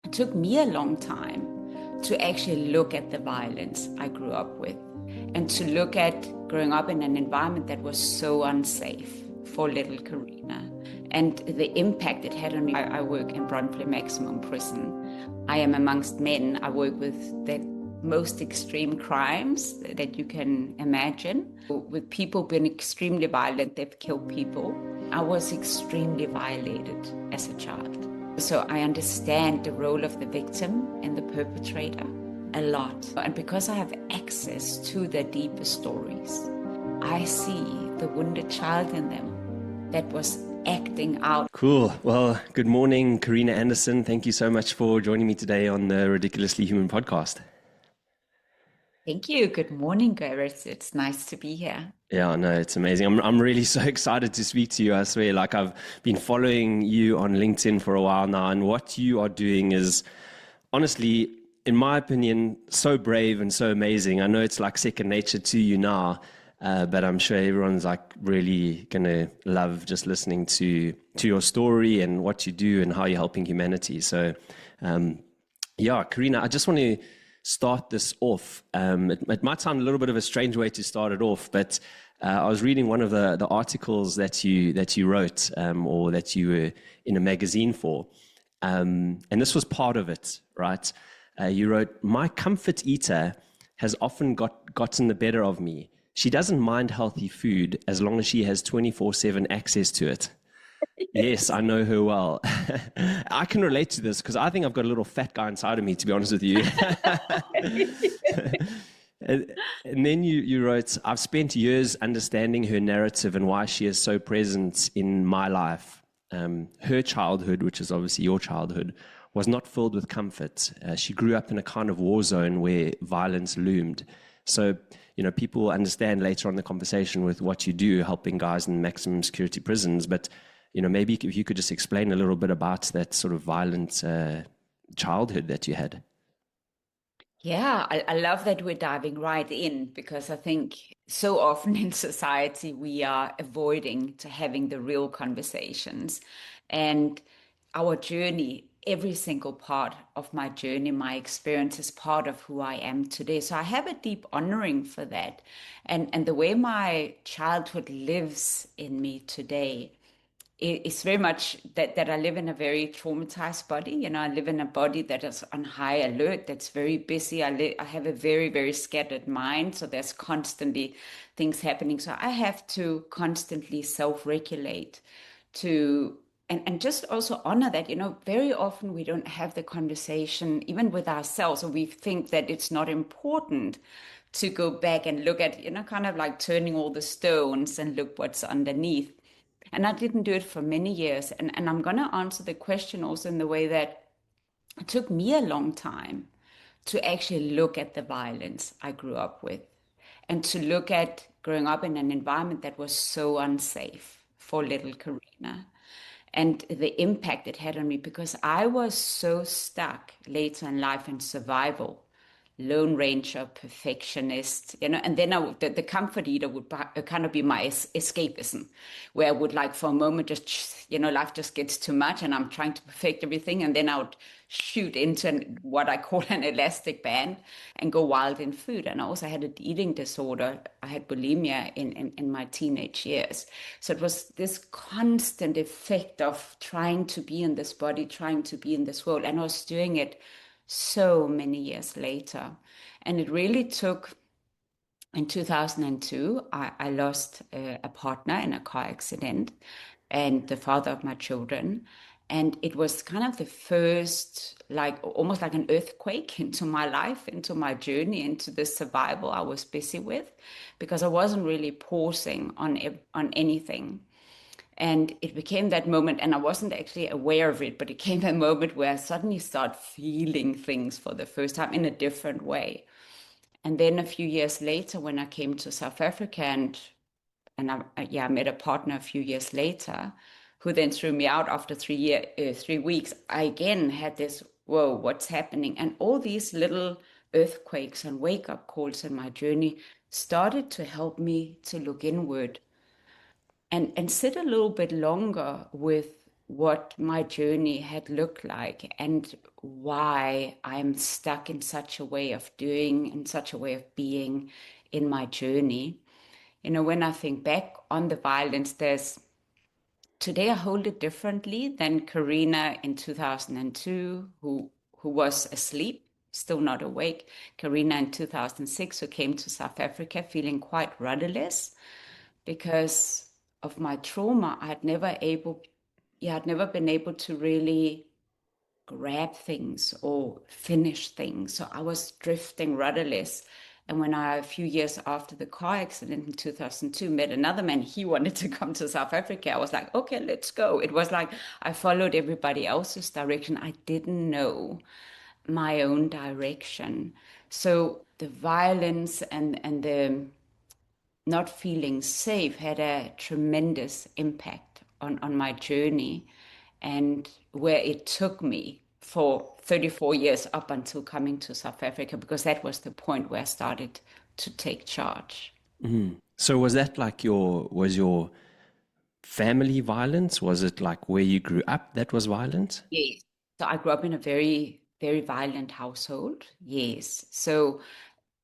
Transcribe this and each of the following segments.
It took me a long time to actually look at the violence I grew up with and to look at growing up in an environment that was so unsafe for little Karina and the impact it had on me. I work in Brøndby Maximum Prison. I am amongst men. I work with the most extreme crimes that you can imagine. With people being extremely violent, they've killed people. I was extremely violated as a child. So I understand the role of the victim and the perpetrator a lot. And because I have access to their deeper stories, I see the wounded child in them that was acting out. Cool. Well, good morning, Karina Andersen. Thank you so much for joining me today on the Ridiculously Human podcast. Thank you. Good morning, Gareth. It's nice to be here. Yeah, no, it's amazing. I'm really so excited to speak to you. I swear, like I've been following you on LinkedIn for a while now, and what you are doing is honestly, in my opinion, so brave and so amazing. I know it's like second nature to you now, but I'm sure everyone's like really gonna love just listening to your story and what you do and how you're helping humanity. So, yeah, Karina, I just want to start this off. It might sound a little bit of a strange way to start it off, but I was reading one of the articles that you wrote or that you were in a magazine for, and this was part of it, right? You wrote, "My comfort eater has often gotten the better of me. She doesn't mind healthy food as long as she has 24/7 access to it." Yes, I know her well. I can relate to this because I think I've got a little fat guy inside of me, to be honest with you. And then you wrote, "I've spent years understanding her narrative and why she is so present in my life. Her childhood, which is obviously your childhood, was not filled with comfort. She grew up in a kind of war zone where violence loomed." So, people understand later on the conversation with what you do, helping guys in maximum security prisons, but maybe if you could just explain a little bit about that sort of violent childhood that you had. Yeah, I love that we're diving right in because I think so often in society we are avoiding to having the real conversations. And our journey, every single part of my journey, my experience is part of who I am today. So I have a deep honoring for that. And the way my childhood lives in me today, it's very much that I live in a very traumatized body. I live in a body that is on high alert, that's very busy. I have a very, very scattered mind. So there's constantly things happening. So I have to constantly self-regulate and just also honor that, very often we don't have the conversation even with ourselves, or we think that it's not important to go back and look at, kind of like turning all the stones and look what's underneath. And I didn't do it for many years. And I'm going to answer the question also in the way that it took me a long time to actually look at the violence I grew up with and to look at growing up in an environment that was so unsafe for little Karina and the impact it had on me because I was so stuck later in life in survival. Lone ranger, perfectionist, and then the comfort eater would kind of be my escapism, where I would like for a moment just, life just gets too much and I'm trying to perfect everything. And then I would shoot into what I call an elastic band and go wild in food. And I also had an eating disorder. I had bulimia in my teenage years. So it was this constant effect of trying to be in this body, trying to be in this world. And I was doing it so many years later. And it really took, in 2002, I lost a partner in a car accident and the father of my children. And it was kind of the first, like almost like an earthquake into my life, into my journey, into the survival I was busy with, because I wasn't really pausing on anything. And it became that moment, and I wasn't actually aware of it, but it came a moment where I suddenly started feeling things for the first time in a different way. And then a few years later, when I came to South Africa I met a partner a few years later, who then threw me out after 3 weeks. I again had this, whoa, what's happening? And all these little earthquakes and wake up calls in my journey started to help me to look inward and sit a little bit longer with what my journey had looked like and why I'm stuck in such a way of doing, in such a way of being in my journey. When I think back on the violence, today I hold it differently than Karina in 2002, who was asleep, still not awake. Karina in 2006, who came to South Africa feeling quite rudderless because of my trauma. I'd never been able to really grab things or finish things. So I was drifting rudderless. And when I, a few years after the car accident in 2002, met another man, he wanted to come to South Africa. I was like, okay, let's go. It was like I followed everybody else's direction. I didn't know my own direction. So the violence and the not feeling safe had a tremendous impact on my journey and where it took me for 34 years up until coming to South Africa, because that was the point where I started to take charge. So was that like was your family violence? Was it like where you grew up that was violent? Yes. So I grew up in a very, very violent household. Yes. So,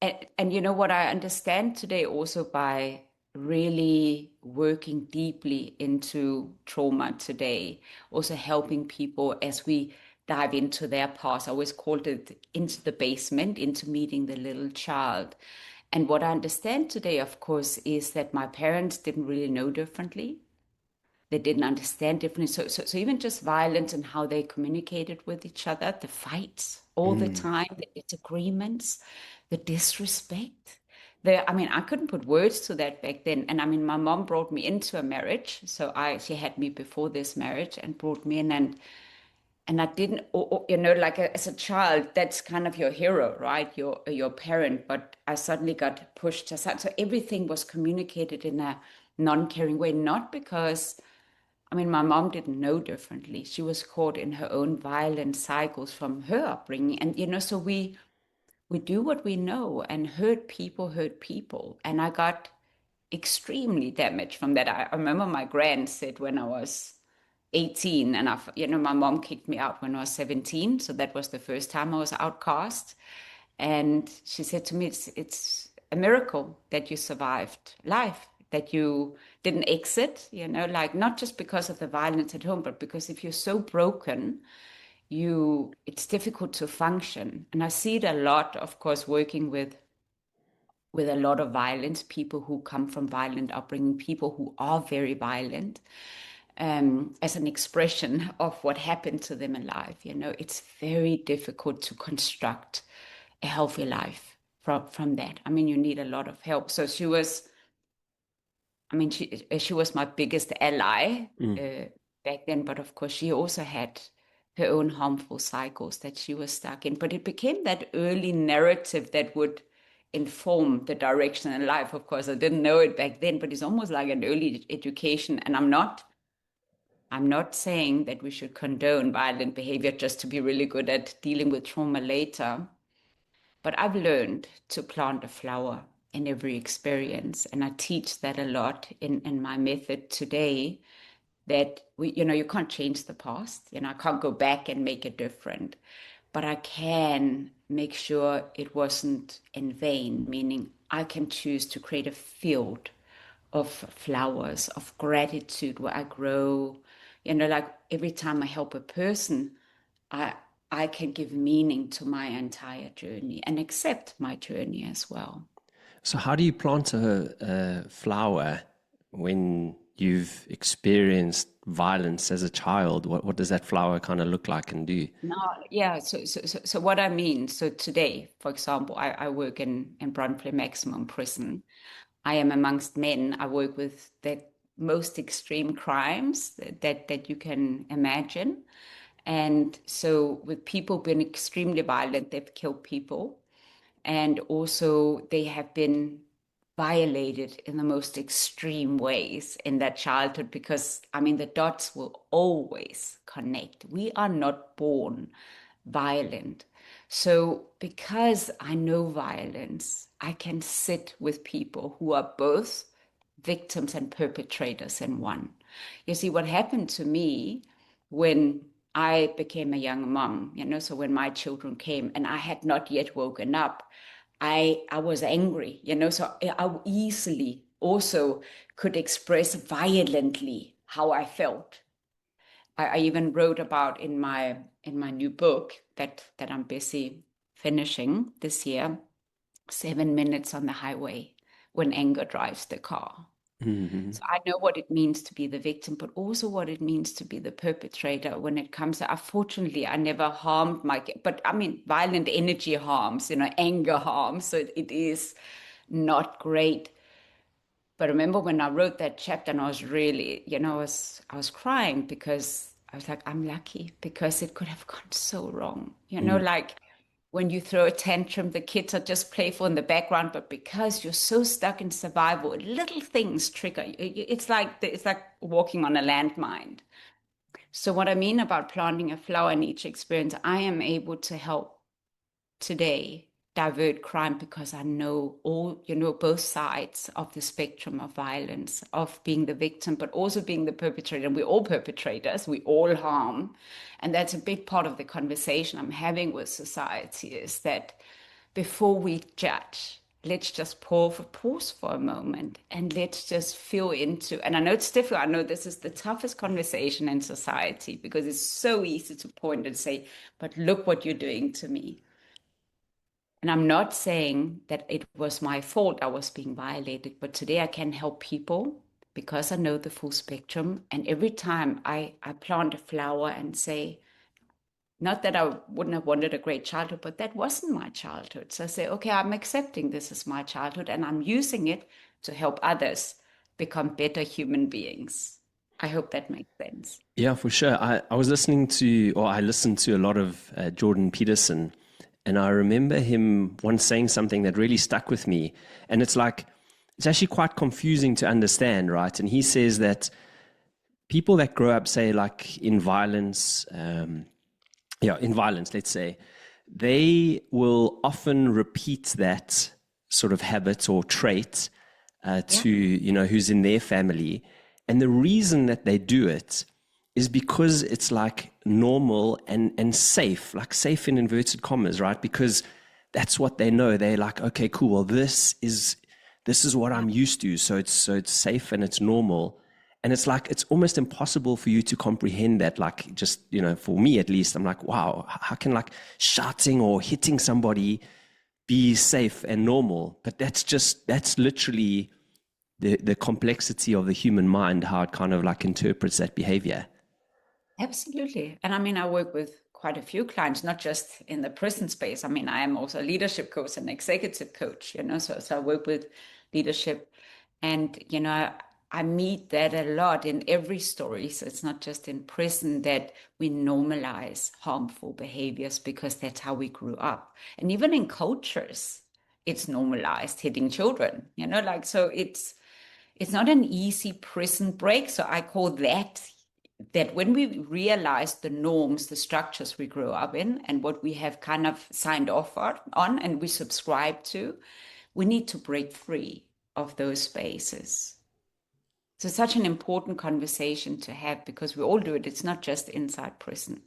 and you know what I understand today also by really working deeply into trauma today, also helping people as we dive into their past. I always called it into the basement, into meeting the little child. And what I understand today, of course, is that my parents didn't really know differently. They didn't understand differently. So even just violence and how they communicated with each other, the fights all the Mm. time, the disagreements, the disrespect. I mean, I couldn't put words to that back then. And I mean, my mom brought me into a marriage. She had me before this marriage and brought me in, and I didn't, like as a child, that's kind of your hero, right? Your parent. But I suddenly got pushed aside. So everything was communicated in a non-caring way, not because I mean, my mom didn't know differently. She was caught in her own violent cycles from her upbringing. And, so we do what we know, and hurt people. And I got extremely damaged from that. I remember my grand said when I was 18, and my mom kicked me out when I was 17. So that was the first time I was outcast. And she said to me, it's a miracle that you survived life, that you didn't exit, like not just because of the violence at home, but because if you're so broken, it's difficult to function. And I see it a lot, of course, working with a lot of violence, people who come from violent upbringing, people who are very violent, as an expression of what happened to them in life. It's very difficult to construct a healthy life from that. I mean, you need a lot of help. So she was my biggest ally Mm. back then, but of course, she also had her own harmful cycles that she was stuck in. But it became that early narrative that would inform the direction in life. Of course, I didn't know it back then, but it's almost like an early education. And I'm not saying that we should condone violent behavior just to be really good at dealing with trauma later. But I've learned to plant a flower in every experience. And I teach that a lot in my method today, that you can't change the past. I can't go back and make it different, but I can make sure it wasn't in vain, meaning I can choose to create a field of flowers, of gratitude where I grow. Like every time I help a person, I I can give meaning to my entire journey and accept my journey as well. So how do you plant a flower when you've experienced violence as a child? What does that flower kind of look like and do? No, yeah. So what I mean, so today, for example, I work in Brunpley Maximum Prison. I am amongst men. I work with the most extreme crimes that you can imagine. And so with people being extremely violent, they've killed people. And also they have been violated in the most extreme ways in their childhood, because I mean the dots will always connect. We are not born violent. So because I know violence, I can sit with people who are both victims and perpetrators in one. You see, what happened to me when I became a young mom, so when my children came and I had not yet woken up, I was angry, so I easily also could express violently how I felt. I even wrote about in my new book that I'm busy finishing this year, 7 minutes on the highway when anger drives the car. Mhm. So I know what it means to be the victim, but also what it means to be the perpetrator when it comes to, unfortunately, I never harmed but I mean, violent energy harms, anger harms. So it is not great. But I remember when I wrote that chapter and I was really, I was crying because I was like, I'm lucky because it could have gone so wrong. Mm. Like when you throw a tantrum, the kids are just playful in the background, but because you're so stuck in survival, little things trigger. It's like walking on a landmine. So what I mean about planting a flower in each experience, I am able to help today divert crime because I know both sides of the spectrum of violence, of being the victim, but also being the perpetrator. And we're all perpetrators, we all harm. And that's a big part of the conversation I'm having with society is that before we judge, let's just pause for a moment and let's just feel into, and I know it's difficult. I know this is the toughest conversation in society because it's so easy to point and say, but look what you're doing to me. And I'm not saying that it was my fault I was being violated, but today I can help people because I know the full spectrum. And every time I plant a flower and say, not that I wouldn't have wanted a great childhood, but that wasn't my childhood. So I say, okay, I'm accepting this as my childhood and I'm using it to help others become better human beings. I hope that makes sense. Yeah, for sure. I was listening to, or I listened to a lot of Jordan Peterson, and I remember him once saying something that really stuck with me. And it's like, it's actually quite confusing to understand, right? And he says that people that grow up, say, like in violence, in violence, let's say, they will often repeat that sort of habit or trait Yeah, to, who's in their family. And the reason that they do it is because it's like normal and safe, like safe in inverted commas, right? Because that's what they know. They're like, okay, cool. Well, this is what I'm used to. So it's safe and it's normal. And it's like, it's almost impossible for you to comprehend that. Like, just, for me at least, I'm like, wow, how can like shouting or hitting somebody be safe and normal? But that's literally the complexity of the human mind, how it kind of like interprets that behavior. absolutely. And I mean, I work with quite a few clients, not just in the prison space. I mean, I am also a leadership coach and executive coach, so I work with leadership. And, I meet that a lot in every story. So it's not just in prison that we normalize harmful behaviors because that's how we grew up. And even in cultures, it's normalized hitting children, so it's not an easy prison break. So I call that when we realize the norms, the structures we grew up in, and what we have kind of signed off on and we subscribe to, we need to break free of those spaces. So it's such an important conversation to have because we all do it. It's not just inside prison.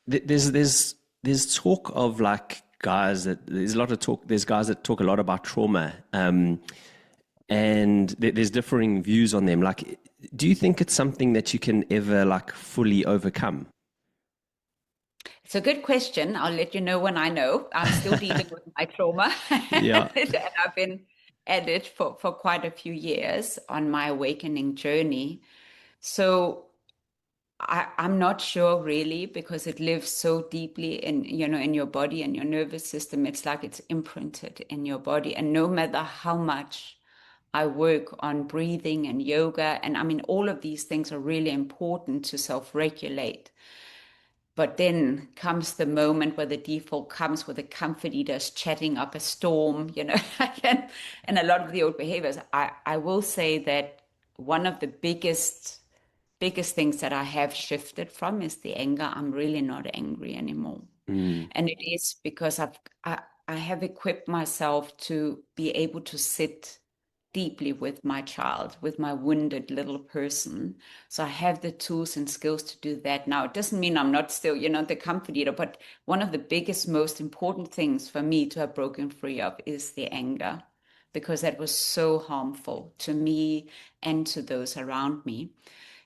There's talk of like guys that there's a lot of talk. There's guys that talk a lot about trauma, and there's differing views on them. Like, do you think it's something that you can ever like fully overcome? It's a good question. I'll let you know when I know. I'm still dealing with my trauma, Yeah. and I've been at it for quite a few years on my awakening journey. So I'm not sure really because it lives so deeply in your body and your nervous system. It's like it's imprinted in your body. And no matter how much I work on breathing and yoga, and I mean, all of these things are really important to self-regulate. But then comes the moment where the default comes where the comfort eaters chatting up a storm, and a lot of the old behaviors. I will say that one of the biggest things that I have shifted from is the anger. I'm really not angry anymore. Mm. And it is because I have equipped myself to be able to sit deeply with my child, with my wounded little person. So I have the tools and skills to do that now. It doesn't mean I'm not still, the comfort eater, but one of the biggest, most important things for me to have broken free of is the anger, because that was so harmful to me and to those around me.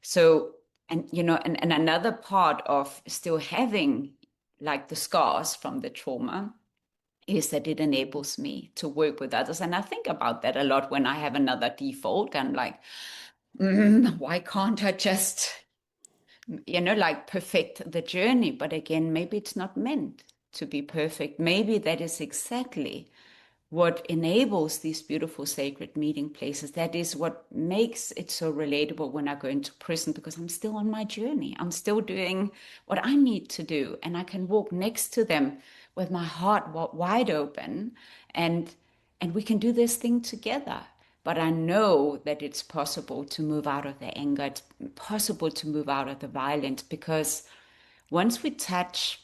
So, and another part of still having like the scars from the trauma is that it enables me to work with others. And I think about that a lot when I have another default. I'm like, why can't I just, like perfect the journey? But again, maybe it's not meant to be perfect. Maybe that is exactly what enables these beautiful sacred meeting places. That is what makes it so relatable when I go into prison, because I'm still on my journey. I'm still doing what I need to do, and I can walk next to them with my heart wide open, and we can do this thing together. But I know that it's possible to move out of the anger. It's possible to move out of the violence, because once we touch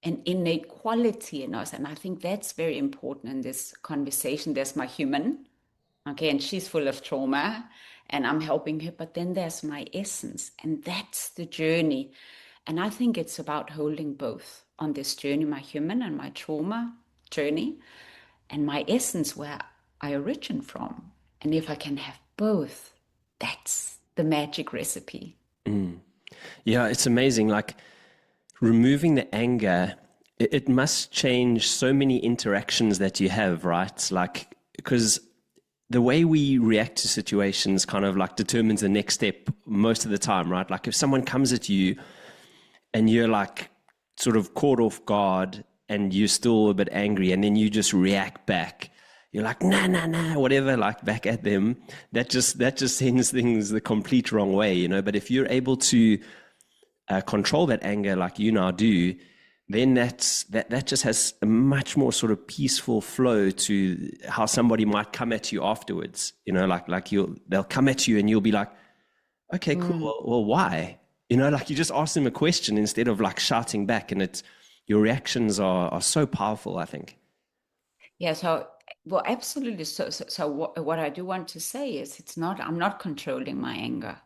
an innate quality in us. And I think that's very important in this conversation. There's my human, okay, and she's full of trauma, and I'm helping her. But then there's my essence, and that's the journey. And I think it's about holding both on this journey, my human and my trauma journey, and my essence, where I origin from. And if I can have both, that's the magic recipe. Yeah, it's amazing. Like removing the anger, it must change so many interactions that you have, right? Like, because the way we react to situations kind of like determines the next step most of the time, right? Like if someone comes at you and you're like sort of caught off guard and you're still a bit angry and then you just react back, you're like nah nah nah whatever, like back at them, that just sends things the complete wrong way, but if you're able to control that anger like you now do, then that just has a much more sort of peaceful flow to how somebody might come at you afterwards. Like they'll come at you and you'll be like, okay, cool. Mm. Well, why? Like you just ask them a question instead of like shouting back, and your reactions are so powerful, I think. Yeah, so well, absolutely. So what I do want to say is I'm not controlling my anger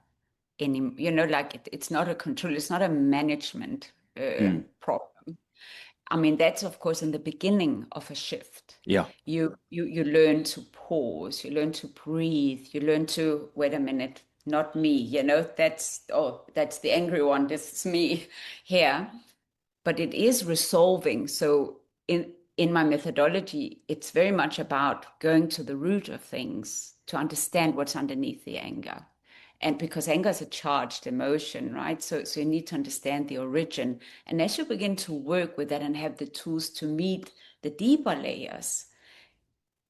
any, like it's not a control, it's not a management Mm. problem. I mean, that's of course in the beginning of a shift. Yeah. You learn to pause, you learn to breathe, you learn to wait a minute, not me, that's the angry one, this is me here. But it is resolving. So in my methodology, it's very much about going to the root of things to understand what's underneath the anger. And because anger is a charged emotion, right? So you need to understand the origin. And as you begin to work with that and have the tools to meet the deeper layers,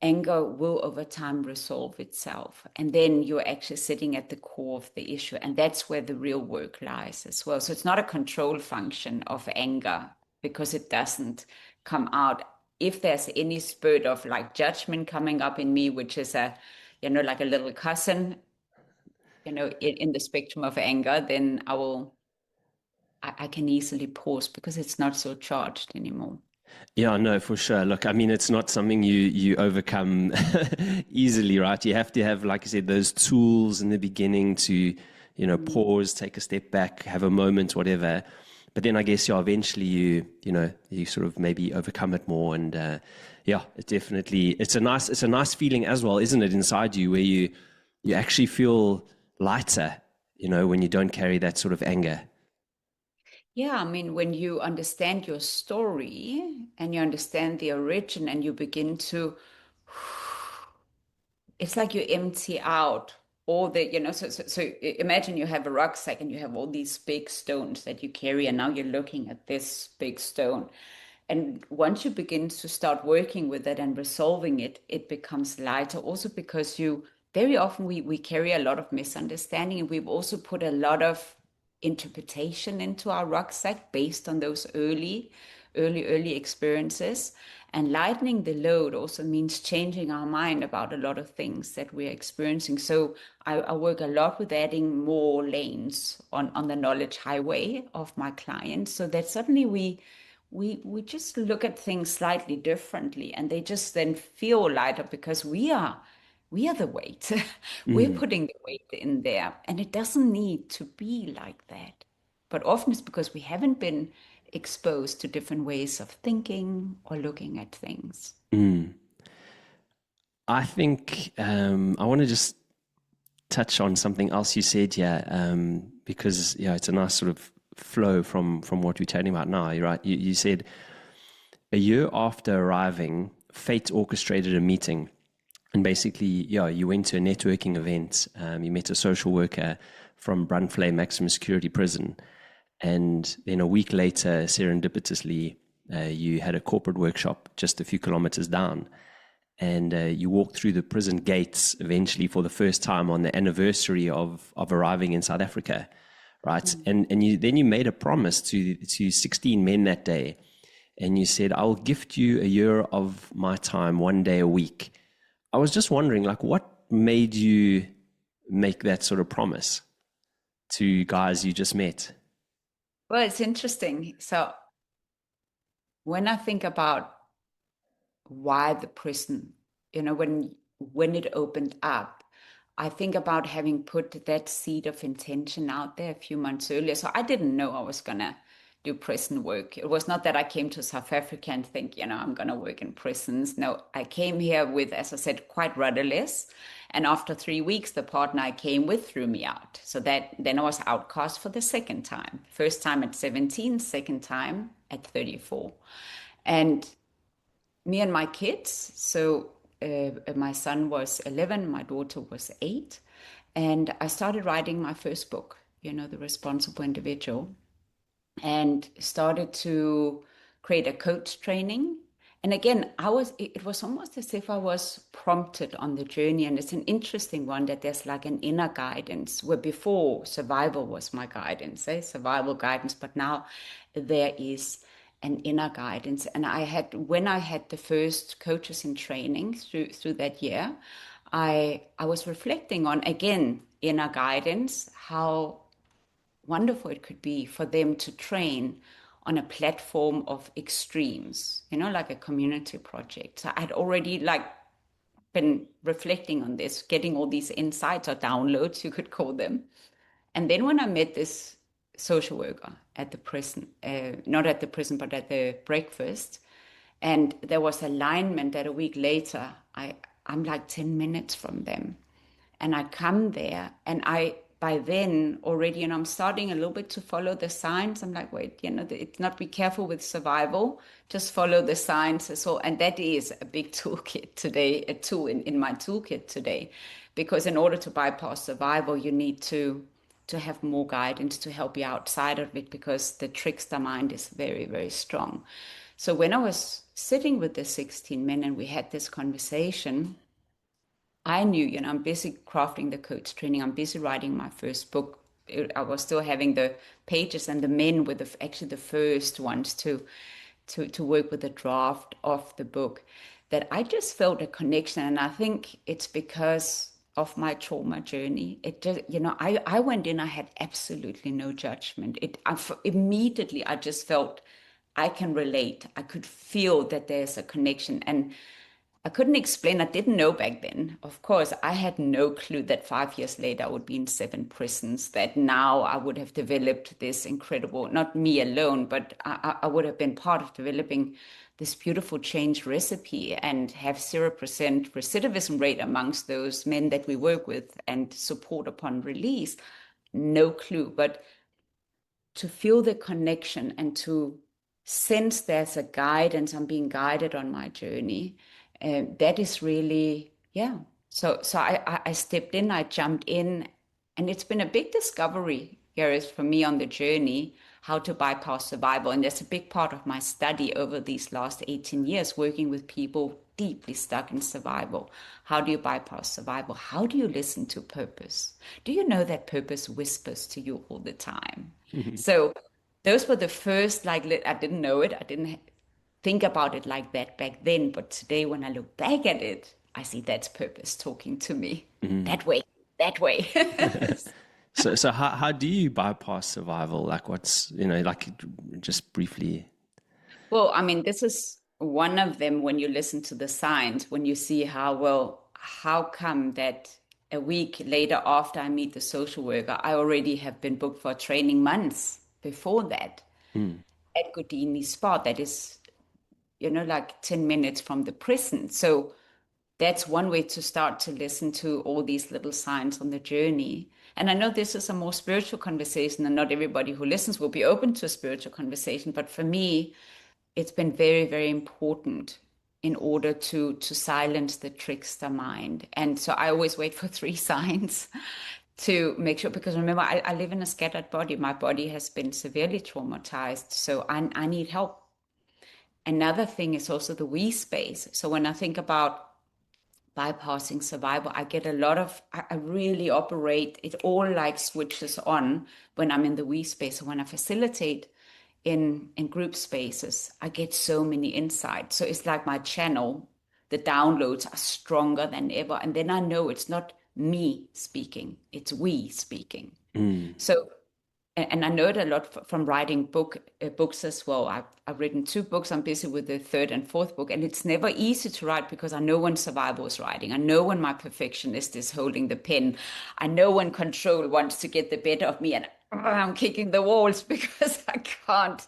anger will over time resolve itself. And then you're actually sitting at the core of the issue. And that's where the real work lies as well. So it's not a control function of anger, because it doesn't come out. If there's any spurt of like judgment coming up in me, which is like a little cousin, in the spectrum of anger, then I can easily pause because it's not so charged anymore. Yeah, no, for sure. Look, I mean, it's not something you overcome easily, right? You have to have, like you said, those tools in the beginning to, pause, take a step back, have a moment, whatever. But then I guess, yeah, eventually you sort of maybe overcome it more, and yeah, it's a nice feeling as well, isn't it, inside you, where you actually feel lighter, when you don't carry that sort of anger. Yeah, I mean, when you understand your story and you understand the origin and you begin to, it's like you empty out all so imagine you have a rucksack and you have all these big stones that you carry, and now you're looking at this big stone. And once you begin to start working with it and resolving it, it becomes lighter. Also, because you very often we carry a lot of misunderstanding, and we've also put a lot of interpretation into our rucksack based on those early experiences. And lightening the load also means changing our mind about a lot of things that we're experiencing. So I work a lot with adding more lanes on the knowledge highway of my clients, so that suddenly we just look at things slightly differently, and they just then feel lighter, because we are we are the weight. We're Mm, putting the weight in there. And it doesn't need to be like that. But often it's because we haven't been exposed to different ways of thinking or looking at things. mm. I think I want to just touch on something else you said here, because yeah, it's a nice sort of flow from what we're chatting about now. You're right. You said a year after arriving, fate orchestrated a meeting, and basically, yeah, you went to a networking event. You met a social worker from Brunflay Maximum Security Prison, and then a week later, serendipitously, you had a corporate workshop just a few kilometers down, and you walked through the prison gates eventually for the first time on the anniversary of arriving in South Africa, right? Mm. And you made a promise to 16 men that day, and you said, "I'll gift you a year of my time, 1 day a week." I was just wondering, like, what made you make that sort of promise to guys you just met? Well, it's interesting. So when I think about why the prison, when it opened up, I think about having put that seed of intention out there a few months earlier. So I didn't know I was gonna do prison work. It was not that I came to South Africa and think, I'm gonna work in prisons. No, I came here with, as I said, quite rudderless. And after 3 weeks, the partner I came with threw me out. So that then I was outcast for the second time. First time at 17, second time at 34. And me and my kids. So my son was 11, my daughter was 8. And I started writing my first book, The Responsible Individual, and started to create a coach training. And again, it was almost as if I was prompted on the journey. And it's an interesting one that there's like an inner guidance where before survival was my guidance, survival guidance, but now there is an inner guidance. And when I had the first coaches in training through that year, I was reflecting on again inner guidance, how wonderful it could be for them to train on a platform of extremes, like a community project. So I'd already been reflecting on this, getting all these insights or downloads, you could call them. And then when I met this social worker at the prison, not at the prison, but at the breakfast, and there was alignment that a week later, I'm like 10 minutes from them. And I come there and by then already, I'm starting a little bit to follow the signs. I'm like, wait, it's not be careful with survival, just follow the signs. So, and that is a big toolkit today, a tool in my toolkit today, because in order to bypass survival, you need to have more guidance to help you outside of it, because the trickster mind is very, very strong. So when I was sitting with the 16 men and we had this conversation, I knew, I'm busy crafting the coach training. I'm busy writing my first book. I was still having the pages, and the men were actually the first ones to work with the draft of the book. That I just felt a connection, and I think it's because of my trauma journey. It just, I went in. I had absolutely no judgment. Immediately I just felt I can relate. I could feel that there's a connection, and I couldn't explain. I didn't know back then. Of course, I had no clue that 5 years later I would be in 7 prisons, that now I would have developed this incredible, not me alone, but I would have been part of developing this beautiful change recipe and have 0% recidivism rate amongst those men that we work with and support upon release. No clue. But to feel the connection and to sense there's a guidance, I'm being guided on my journey. That is really, yeah. So I stepped in, I jumped in, and it's been a big discovery, Gareth, for me on the journey, how to bypass survival. And that's a big part of my study over these last 18 years, working with people deeply stuck in survival. How do you bypass survival? How do you listen to purpose? Do you know that purpose whispers to you all the time? So those were the first, I didn't know it. I didn't think about it like that back then. But today, when I look back at it, I see that's purpose talking to me Mhm. that way, that way. So how do you bypass survival? Like what's, like just briefly. Well, I mean, this is one of them when you listen to the signs, when you see how, well, how come that a week later after I meet the social worker, I already have been booked for training months before that Mm. at Godini Spa, that is, like 10 minutes from the prison. So that's one way to start to listen to all these little signs on the journey. And I know this is a more spiritual conversation, and not everybody who listens will be open to a spiritual conversation. But for me, it's been very, very important in order to silence the trickster mind. And so I always wait for three signs to make sure, because remember, I live in a scattered body. My body has been severely traumatized, so I need help. Another thing is also the we space. So when I think about bypassing survival, I get a lot of, I really operate, it all like switches on when I'm in the we space. So when I facilitate in group spaces, I get so many insights. So it's like my channel, the downloads are stronger than ever. And then I know it's not me speaking, it's we speaking. Mm. So and I know it a lot from writing books as well. I've written two books. I'm busy with the third and fourth book, and it's never easy to write because I know when survival is writing. I know when my perfectionist is holding the pen. I know when control wants to get the better of me, and I'm kicking the walls because I can't.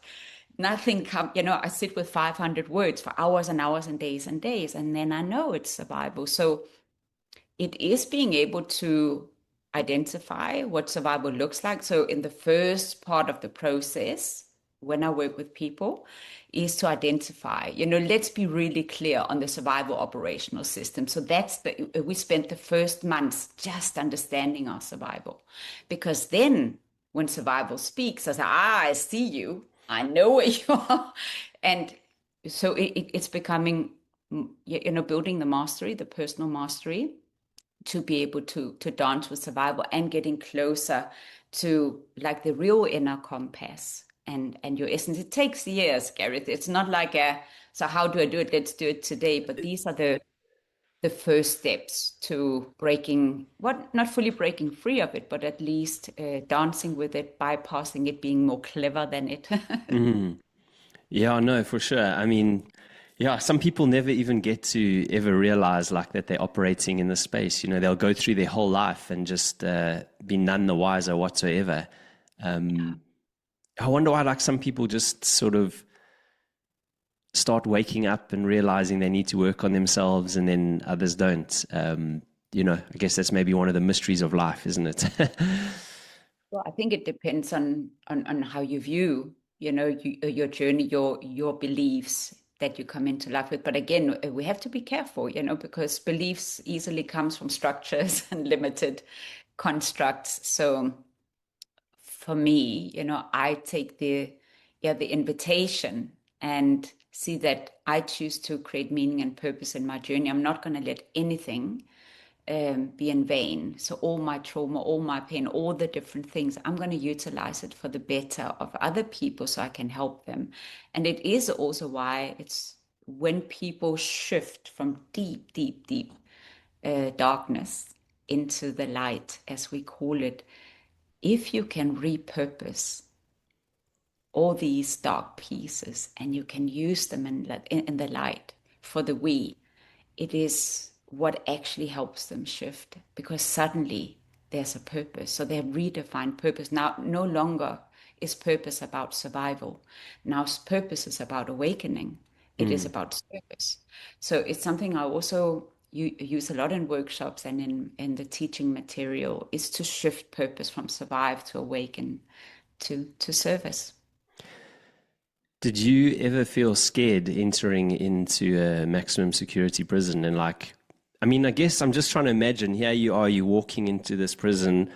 Nothing come. I sit with 500 words for hours and hours and days, and then I know it's survival. So it is being able to identify what survival looks like. So, in the first part of the process, when I work with people, is to identify, let's be really clear on the survival operational system. So, we spent the first months just understanding our survival. Because then, when survival speaks, I say, I see you, I know where you are. And so it's becoming, building the mastery, the personal mastery to be able to dance with survival and getting closer to like the real inner compass and your essence. It takes years, Gareth. It's not like so how do I do it? Let's do it today. But these are the first steps to breaking, what, not fully breaking free of it, but at least dancing with it, bypassing it, being more clever than it. Mm. Yeah, no, for sure. I mean, yeah, some people never even get to ever realize like that they're operating in the space. They'll go through their whole life and just be none the wiser whatsoever. Um, I wonder why, like, some people just sort of start waking up and realizing they need to work on themselves, and then others don't. I guess that's maybe one of the mysteries of life, isn't it? Well, I think it depends on how you view, your journey, your beliefs that you come into life with. But again, we have to be careful, because beliefs easily comes from structures and limited constructs. So for me, I take the invitation and see that I choose to create meaning and purpose in my journey. I'm not going to let anything be in vain. So all my trauma, all my pain, all the different things, I'm going to utilize it for the better of other people so I can help them. And it is also why it's when people shift from deep, deep, deep darkness into the light, as we call it, if you can repurpose all these dark pieces and you can use them in the light for the we, it is what actually helps them shift, because suddenly there's a purpose. So they have redefined purpose. Now, no longer is purpose about survival. Now, purpose is about awakening. It is Mm. about service. So it's something I also use a lot in workshops and in the teaching material, is to shift purpose from survive to awaken to service. Did you ever feel scared entering into a maximum security prison? And like, I mean, I guess I'm just trying to imagine, here you are, you walking into this prison.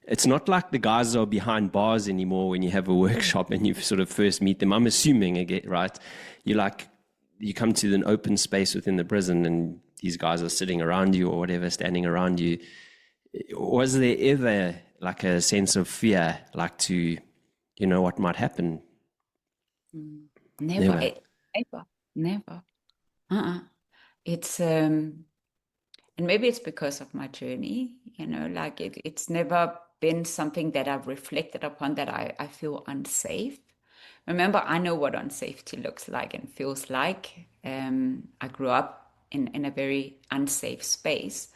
It's not like the guys are behind bars anymore when you have a workshop and you sort of first meet them. I'm assuming, again, right? You like, you come to an open space within the prison and these guys are sitting around you or whatever, standing around you. Was there ever like a sense of fear, like to, what might happen? Mm. Never, Never. never, never. Uh-uh. It's and maybe it's because of my journey, like it's never been something that I've reflected upon that I feel unsafe. Remember, I know what unsafety looks like and feels like. I grew up in a very unsafe space.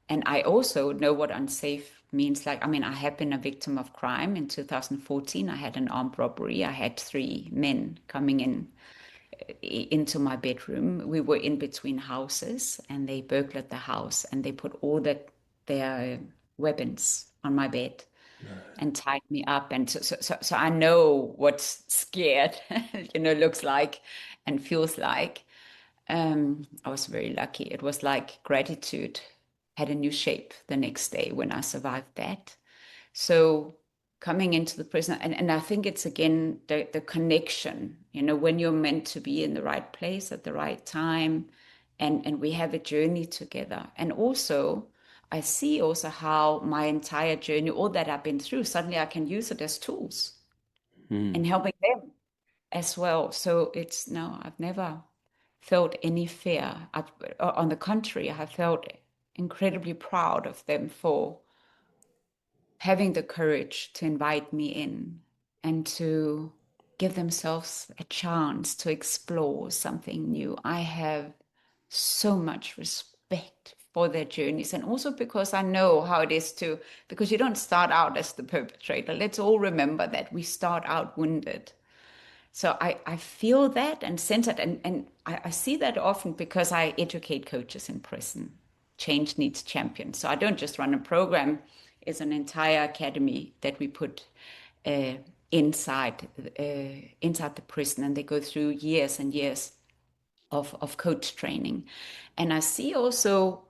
And I also know what unsafe means. Like, I mean, I have been a victim of crime. In 2014, I had an armed robbery. I had three men coming into my bedroom. We were in between houses, and they burglared the house, and they put all their weapons on my bed and tied me up. And so I know what scared, looks like and feels like. I was very lucky. It was like gratitude had a new shape the next day when I survived that. So coming into the prison, and I think it's again the connection, when you're meant to be in the right place at the right time, and we have a journey together. And also, I see also how my entire journey, all that I've been through, suddenly I can use it as tools in helping them as well. So it's no, I've never felt any fear. On the contrary, I have felt incredibly proud of them for having the courage to invite me in and to give themselves a chance to explore something new. I have so much respect for their journeys, and also because I know how it is to, because you don't start out as the perpetrator. Let's all remember that we start out wounded. So I feel that and sense it. And I see that often because I educate coaches in prison. Change needs champions. So I don't just run a program, it's an entire academy that we put uh, inside the prison. And they go through years and years of coach training. And I see also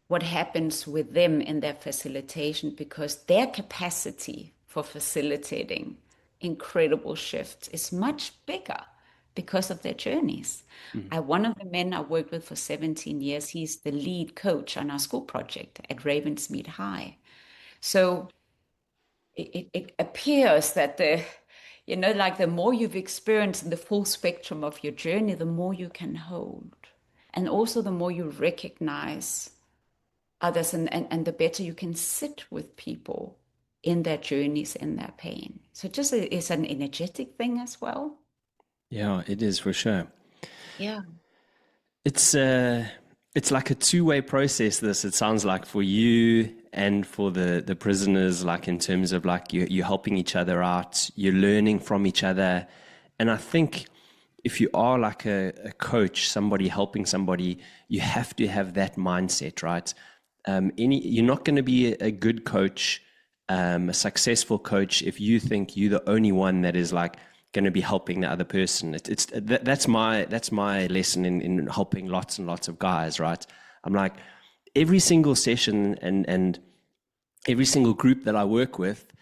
what happens with them in their facilitation, because their capacity for facilitating incredible shifts is much bigger because of their journeys. One of the men I worked with for 17 years, he's the lead coach on our school project at Ravensmead High. So it appears that like the more you've experienced in the full spectrum of your journey, the more you can hold. And also the more you recognize others, and the better you can sit with people in their journeys, in their pain. So just it's an energetic thing as well. Yeah, it is for sure. Yeah. It's it's like a two-way process. This, it sounds like, for you and for the prisoners. Like, in terms of like you're helping each other out, you're learning from each other, and I think if you are like a coach, somebody helping somebody, you have to have that mindset, right? You're not going to be a good coach, a successful coach, if you think you're the only one that is like going to be helping the other person. That's my lesson in helping lots and lots of guys, right? I'm like, every single session and every single group that I work with,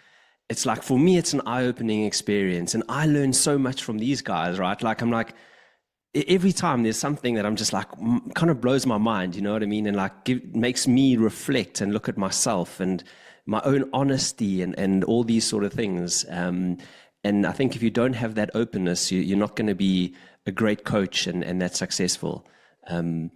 it's like, for me, it's an eye-opening experience, and I learn so much from these guys, right? Like, I'm like, every time there's something that I'm just like, kind of blows my mind, you know what I mean? And like makes me reflect and look at myself and my own honesty and all these sort of things. And I think if you don't have that openness, you're not going to be a great coach and that successful. And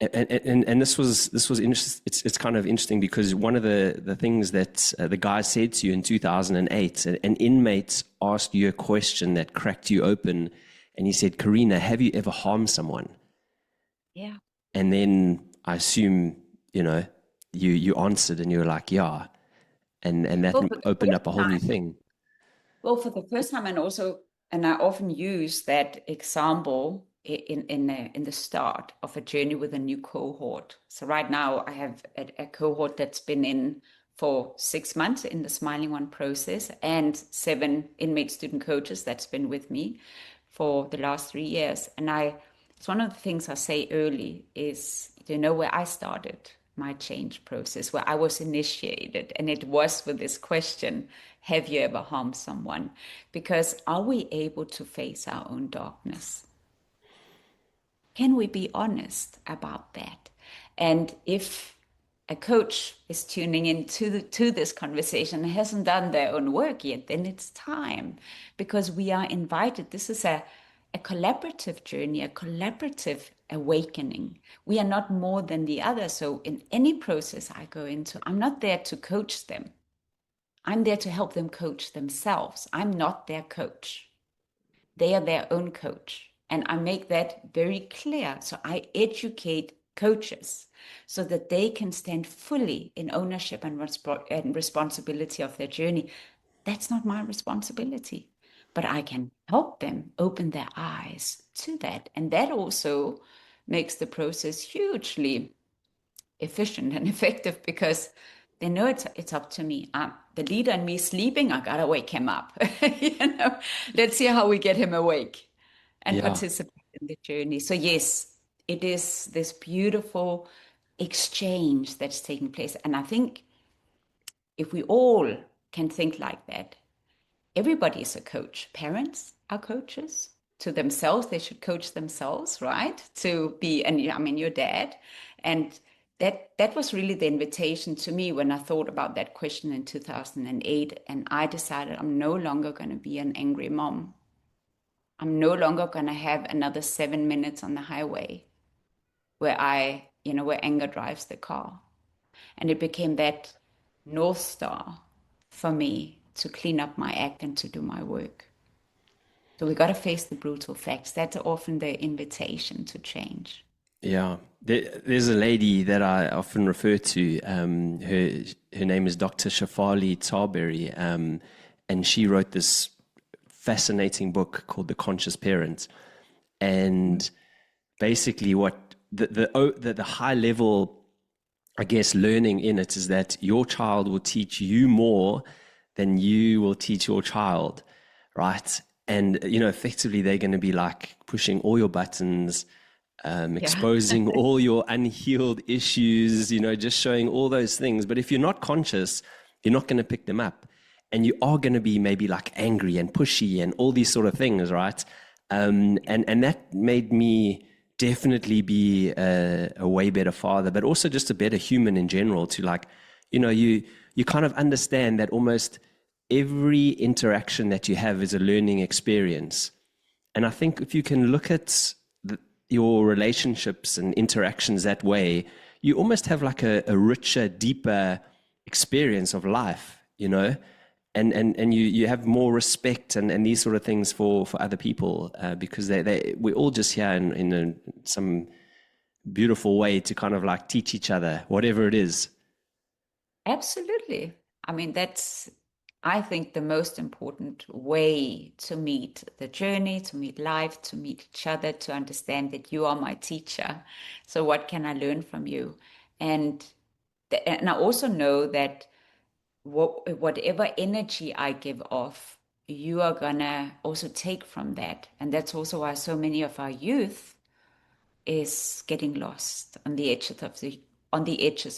this was interesting. It's kind of interesting because one of the things that the guy said to you in 2008, an inmate asked you a question that cracked you open, and he said, "Karina, have you ever harmed someone?" Yeah. And then I assume, you answered and you were like, "Yeah," and that Well, for the opened first up a whole new time, thing. for the first time, and also, and I often use that example in the start of a journey with a new cohort. So right now, I have a cohort that's been in for 6 months in the Smiling One process, and 7 inmate student coaches that's been with me for the last 3 years. And it's one of the things I say early is, where I started my change process, where I was initiated, and it was with this question, have you ever harmed someone? Because are we able to face our own darkness? Can we be honest about that? And if a coach is tuning into to this conversation and hasn't done their own work yet, then it's time, because we are invited. This is a collaborative journey, a collaborative awakening. We are not more than the other. So in any process I go into, I'm not there to coach them. I'm there to help them coach themselves. I'm not their coach. They are their own coach. And I make that very clear. So I educate coaches so that they can stand fully in ownership and responsibility of their journey. That's not my responsibility, but I can help them open their eyes to that. And that also makes the process hugely efficient and effective because they know it's up to me. The leader and me sleeping, I gotta wake him up. Let's see how we get him awake and Yeah. participate in the journey. So yes, it is this beautiful exchange that's taking place. And I think if we all can think like that, everybody is a coach. Parents are coaches to themselves. They should coach themselves, right? To be, and I mean, your dad. And that was really the invitation to me when I thought about that question in 2008. And I decided I'm no longer going to be an angry mom. I'm no longer going to have another 7 minutes on the highway where anger drives the car. And it became that North Star for me to clean up my act and to do my work. So we got to face the brutal facts. That's often the invitation to change. Yeah, there's a lady that I often refer to. Her name is Dr. Shafali Tarberry, and she wrote this fascinating book called The Conscious Parent. And basically, what the high level, I guess, learning in it is that your child will teach you more than you will teach your child, right? And effectively, they're going to be like pushing all your buttons, Yeah, exposing all your unhealed issues, just showing all those things. But if you're not conscious, you're not going to pick them up. And you are going to be maybe like angry and pushy and all these sort of things, right? And that made me definitely be a way better father, but also just a better human in general. To like, you kind of understand that almost every interaction that you have is a learning experience. And I think if you can look at your relationships and interactions that way, you almost have like a richer, deeper experience of life. And you have more respect and these sort of things for other people, because we're all just here in some beautiful way to kind of like teach each other, whatever it is. absolutely. I mean, I think, the most important way to meet the journey, to meet life, to meet each other, to understand that you are my teacher. So, what can I learn from you? And and I also know that whatever energy I give off, you are gonna also take from that. And that's also why so many of our youth is getting lost on the edges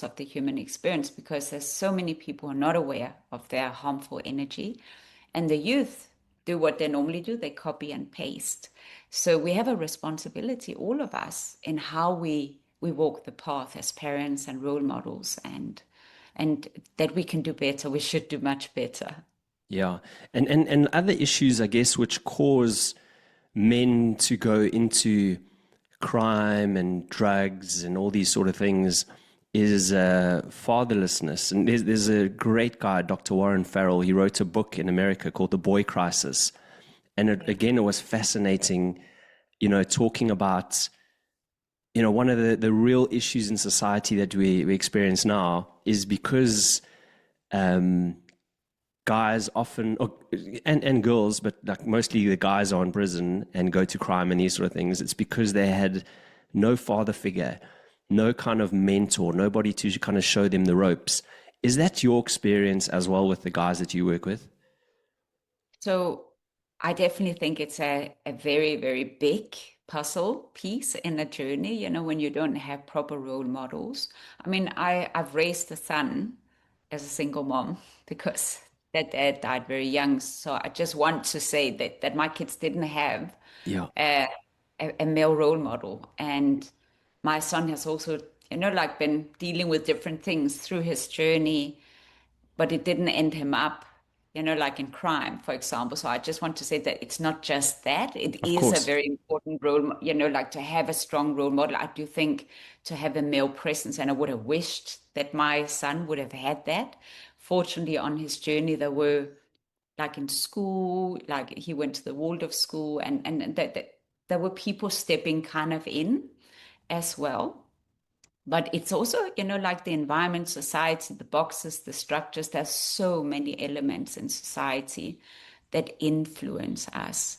of the human experience because there's so many people who are not aware of their harmful energy. And the youth do what they normally do, they copy and paste. So we have a responsibility, all of us, in how we walk the path as parents and role models, and that we can do better. We should do much better. Yeah. And other issues, I guess, which cause men to go into crime and drugs and all these sort of things is fatherlessness. And there's a great guy, Dr. Warren Farrell. He wrote a book in America called The Boy Crisis. And again, it was fascinating, talking about, one of the real issues in society that we experience now is because guys often, and girls, but like mostly the guys are in prison and go to crime and these sort of things. It's because they had no father figure, no kind of mentor, nobody to kind of show them the ropes. Is that your experience as well with the guys that you work with? So I definitely think it's a very, very big puzzle piece in a journey, when you don't have proper role models. I mean, I've raised a son as a single mom because that dad died very young. So I just want to say that my kids didn't have Yeah, a, a male role model. And my son has also, like been dealing with different things through his journey, but it didn't end him up, like in crime, for example. So I just want to say that it's not just that. It of is a course. very important role, like to have a strong role model. I do think to have a male presence, and I would have wished that my son would have had that. Fortunately, on his journey, there were like in school, like he went to the Waldorf school, and that there were people stepping kind of in as well. But it's also, like the environment, society, the boxes, the structures. There's so many elements in society that influence us.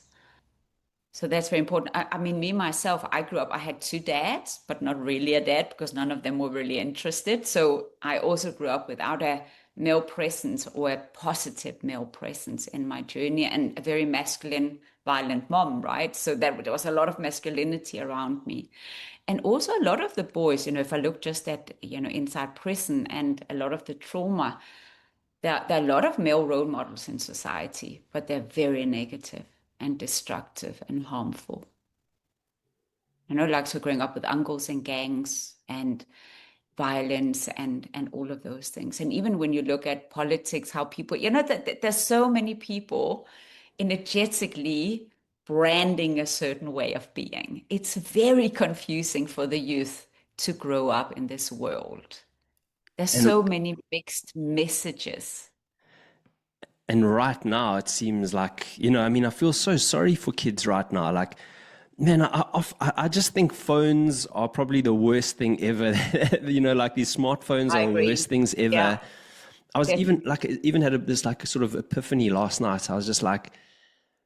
So that's very important. I mean, me, myself, I grew up, I had two dads, but not really a dad because none of them were really interested. So I also grew up without a male presence or a positive male presence in my journey, and a very masculine, violent mom, right? So there was a lot of masculinity around me. And also a lot of the boys, if I look just at, inside prison and a lot of the trauma, there are a lot of male role models in society, but they're very negative and destructive and harmful. Like so growing up with uncles and gangs and violence and all of those things. And even when you look at politics, how people, there's so many people energetically branding a certain way of being. It's very confusing for the youth to grow up in this world. There's And so many mixed messages. and right now it seems like, I mean, I feel so sorry for kids right now. Like, man, I just think phones are probably the worst thing ever. Like these smartphones I are the agree. worst things Yeah, ever. I was definitely. even had this like a sort of epiphany last night. I was just like,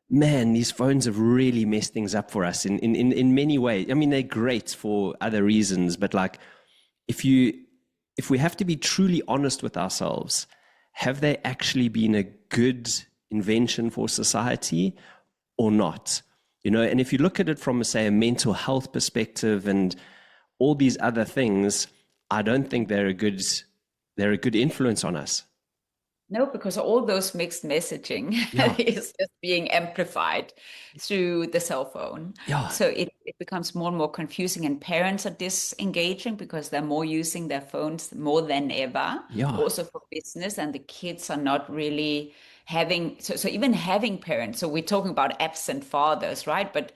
man, these phones have really messed things up for us in many ways. I mean, they're great for other reasons, but like if you if we have to be truly honest with ourselves, have they actually been a good invention for society or not? And if you look at it from, say, a mental health perspective and all these other things, I don't think they're a good influence on us. No, because all those mixed messaging Yeah, is just being amplified through the cell phone. yeah, So it becomes more and more confusing, and parents are disengaging because they're more using their phones more than ever, yeah. also for business, and the kids are not really having, so even having parents. So we're talking about absent fathers, right? But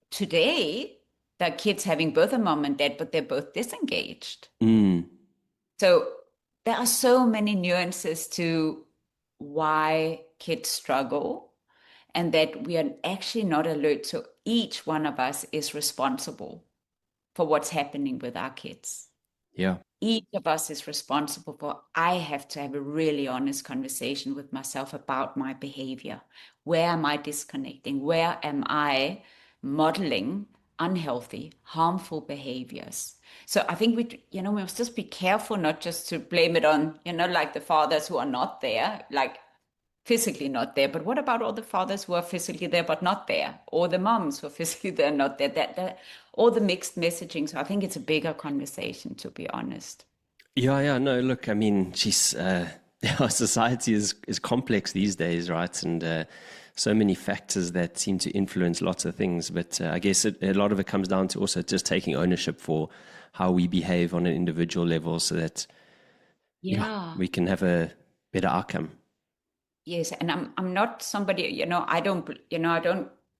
today, the kids having both a mom and dad, but they're both disengaged. Mm, So there are so many nuances to why kids struggle, and that we are actually not alert. So each one of us is responsible for what's happening with our kids. yeah. Each of us is responsible for, I have to have a really honest conversation with myself about my behavior. Where am I disconnecting? Where am I modeling unhealthy, harmful behaviors? So I think we must just be careful not just to blame it on, like the fathers who are not there, like physically not there. But what about all the fathers who are physically there but not there, or the moms who are physically there not there? That all the mixed messaging. So I think it's a bigger conversation, to be honest. Yeah, yeah, no, look, I mean, our society is complex these days, right? And so many factors that seem to influence lots of things. But I guess a lot of it comes down to also just taking ownership for how we behave on an individual level so that, yeah, Yeah. we can have a better outcome. Yes, and I'm not somebody, I don't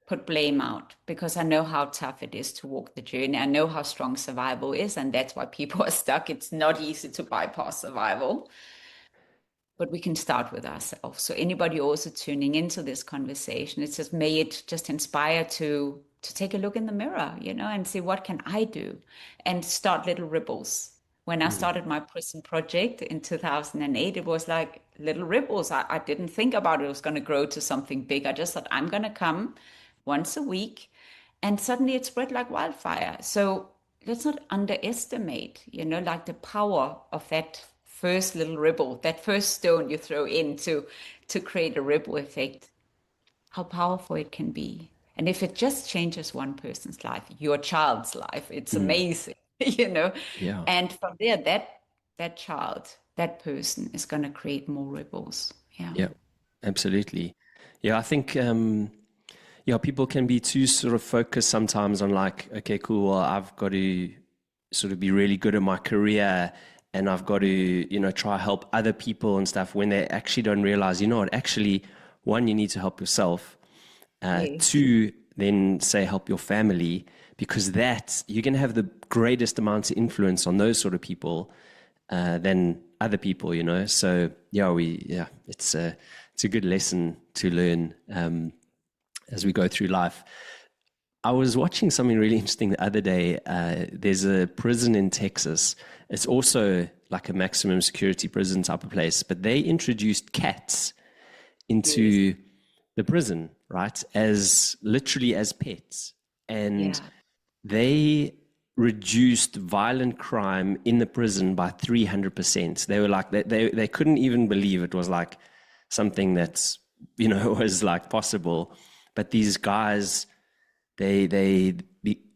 put blame out because I know how tough it is to walk the journey. I know how strong survival is, and that's why people are stuck. It's not easy to bypass survival. But we can start with ourselves. So anybody also tuning into this conversation, it's just may it just inspire to take a look in the mirror, and see what can I do, and start little ripples. When I Mm. started my prison project in 2008, it was like little ripples. I didn't think about it was going to grow to something big. I just thought I'm going to come once a week, and suddenly it spread like wildfire. So let's not underestimate, like the power of that first little ripple, that first stone you throw in to create a ripple effect, how powerful it can be. And if it just changes one person's life, your child's life, it's Mm. amazing, you know. Yeah, And from there, that child, that person is going to create more ripples. Yeah. yeah, absolutely. Yeah, I think, yeah, people can be too sort of focused sometimes on like, okay, cool, well, I've got to sort of be really good at my career and I've got to, try help other people and stuff when they actually don't realize, what, actually, one, you need to help yourself. Yes. Two, then say help your family because that you're going to have the greatest amount of influence on those sort of people than other people. So yeah, it's a good lesson to learn as we go through life. I was watching something really interesting the other day. There's a prison in Texas. It's also like a maximum security prison type of place, but they introduced cats Yes. into the prison, right? As literally as pets. And Yeah. they reduced violent crime in the prison by 300%. They were like, they couldn't even believe it was like something that's, was like possible. But these guys, they they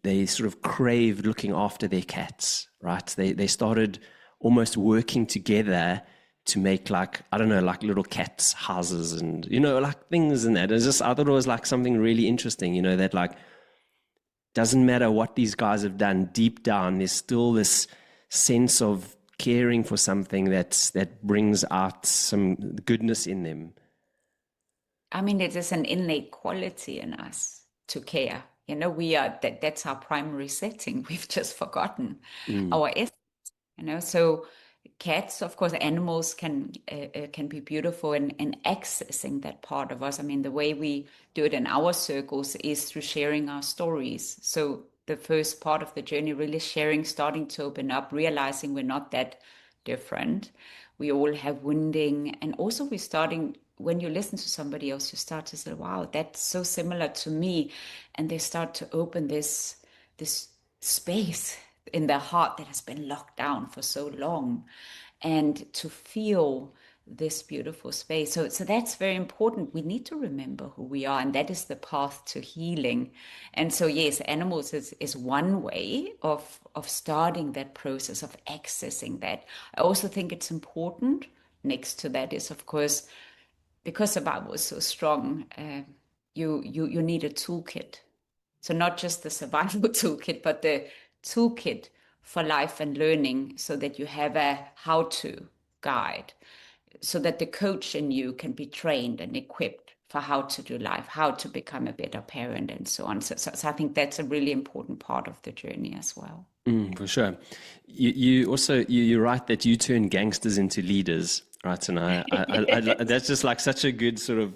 they sort of craved looking after their cats, right? They started almost working together to make like, I don't know, like little cats houses and like things and that. It's just, I thought it was like something really interesting, that like doesn't matter what these guys have done deep down, there's still this sense of caring for something that brings out some goodness in them. I mean, it is an innate quality in us to care. We are that's our primary setting. We've just forgotten Mm. our so cats, of course, animals can be beautiful in accessing that part of us. I mean, the way we do it in our circles is through sharing our stories. So the first part of the journey, really sharing, starting to open up, realizing we're not that different. We all have wounding, and also we're starting. When you listen to somebody else, you start to say, "Wow, that's so similar to me," and they start to open this space in their heart that has been locked down for so long, and to feel this beautiful space. So that's very important. We need to remember who we are, and that is the path to healing. And so, yes, animals is one way of starting that process of accessing that. I also think it's important. Next to that is, of course, because the Bible is so strong, you need a toolkit. So not just the survival toolkit, but the toolkit for life and learning, so that you have a how-to guide, so that the coach in you can be trained and equipped for how to do life, how to become a better parent, and so on. So I think that's a really important part of the journey as well. For sure. You also you're right that you turn gangsters into leaders, right? And that's just like such a good sort of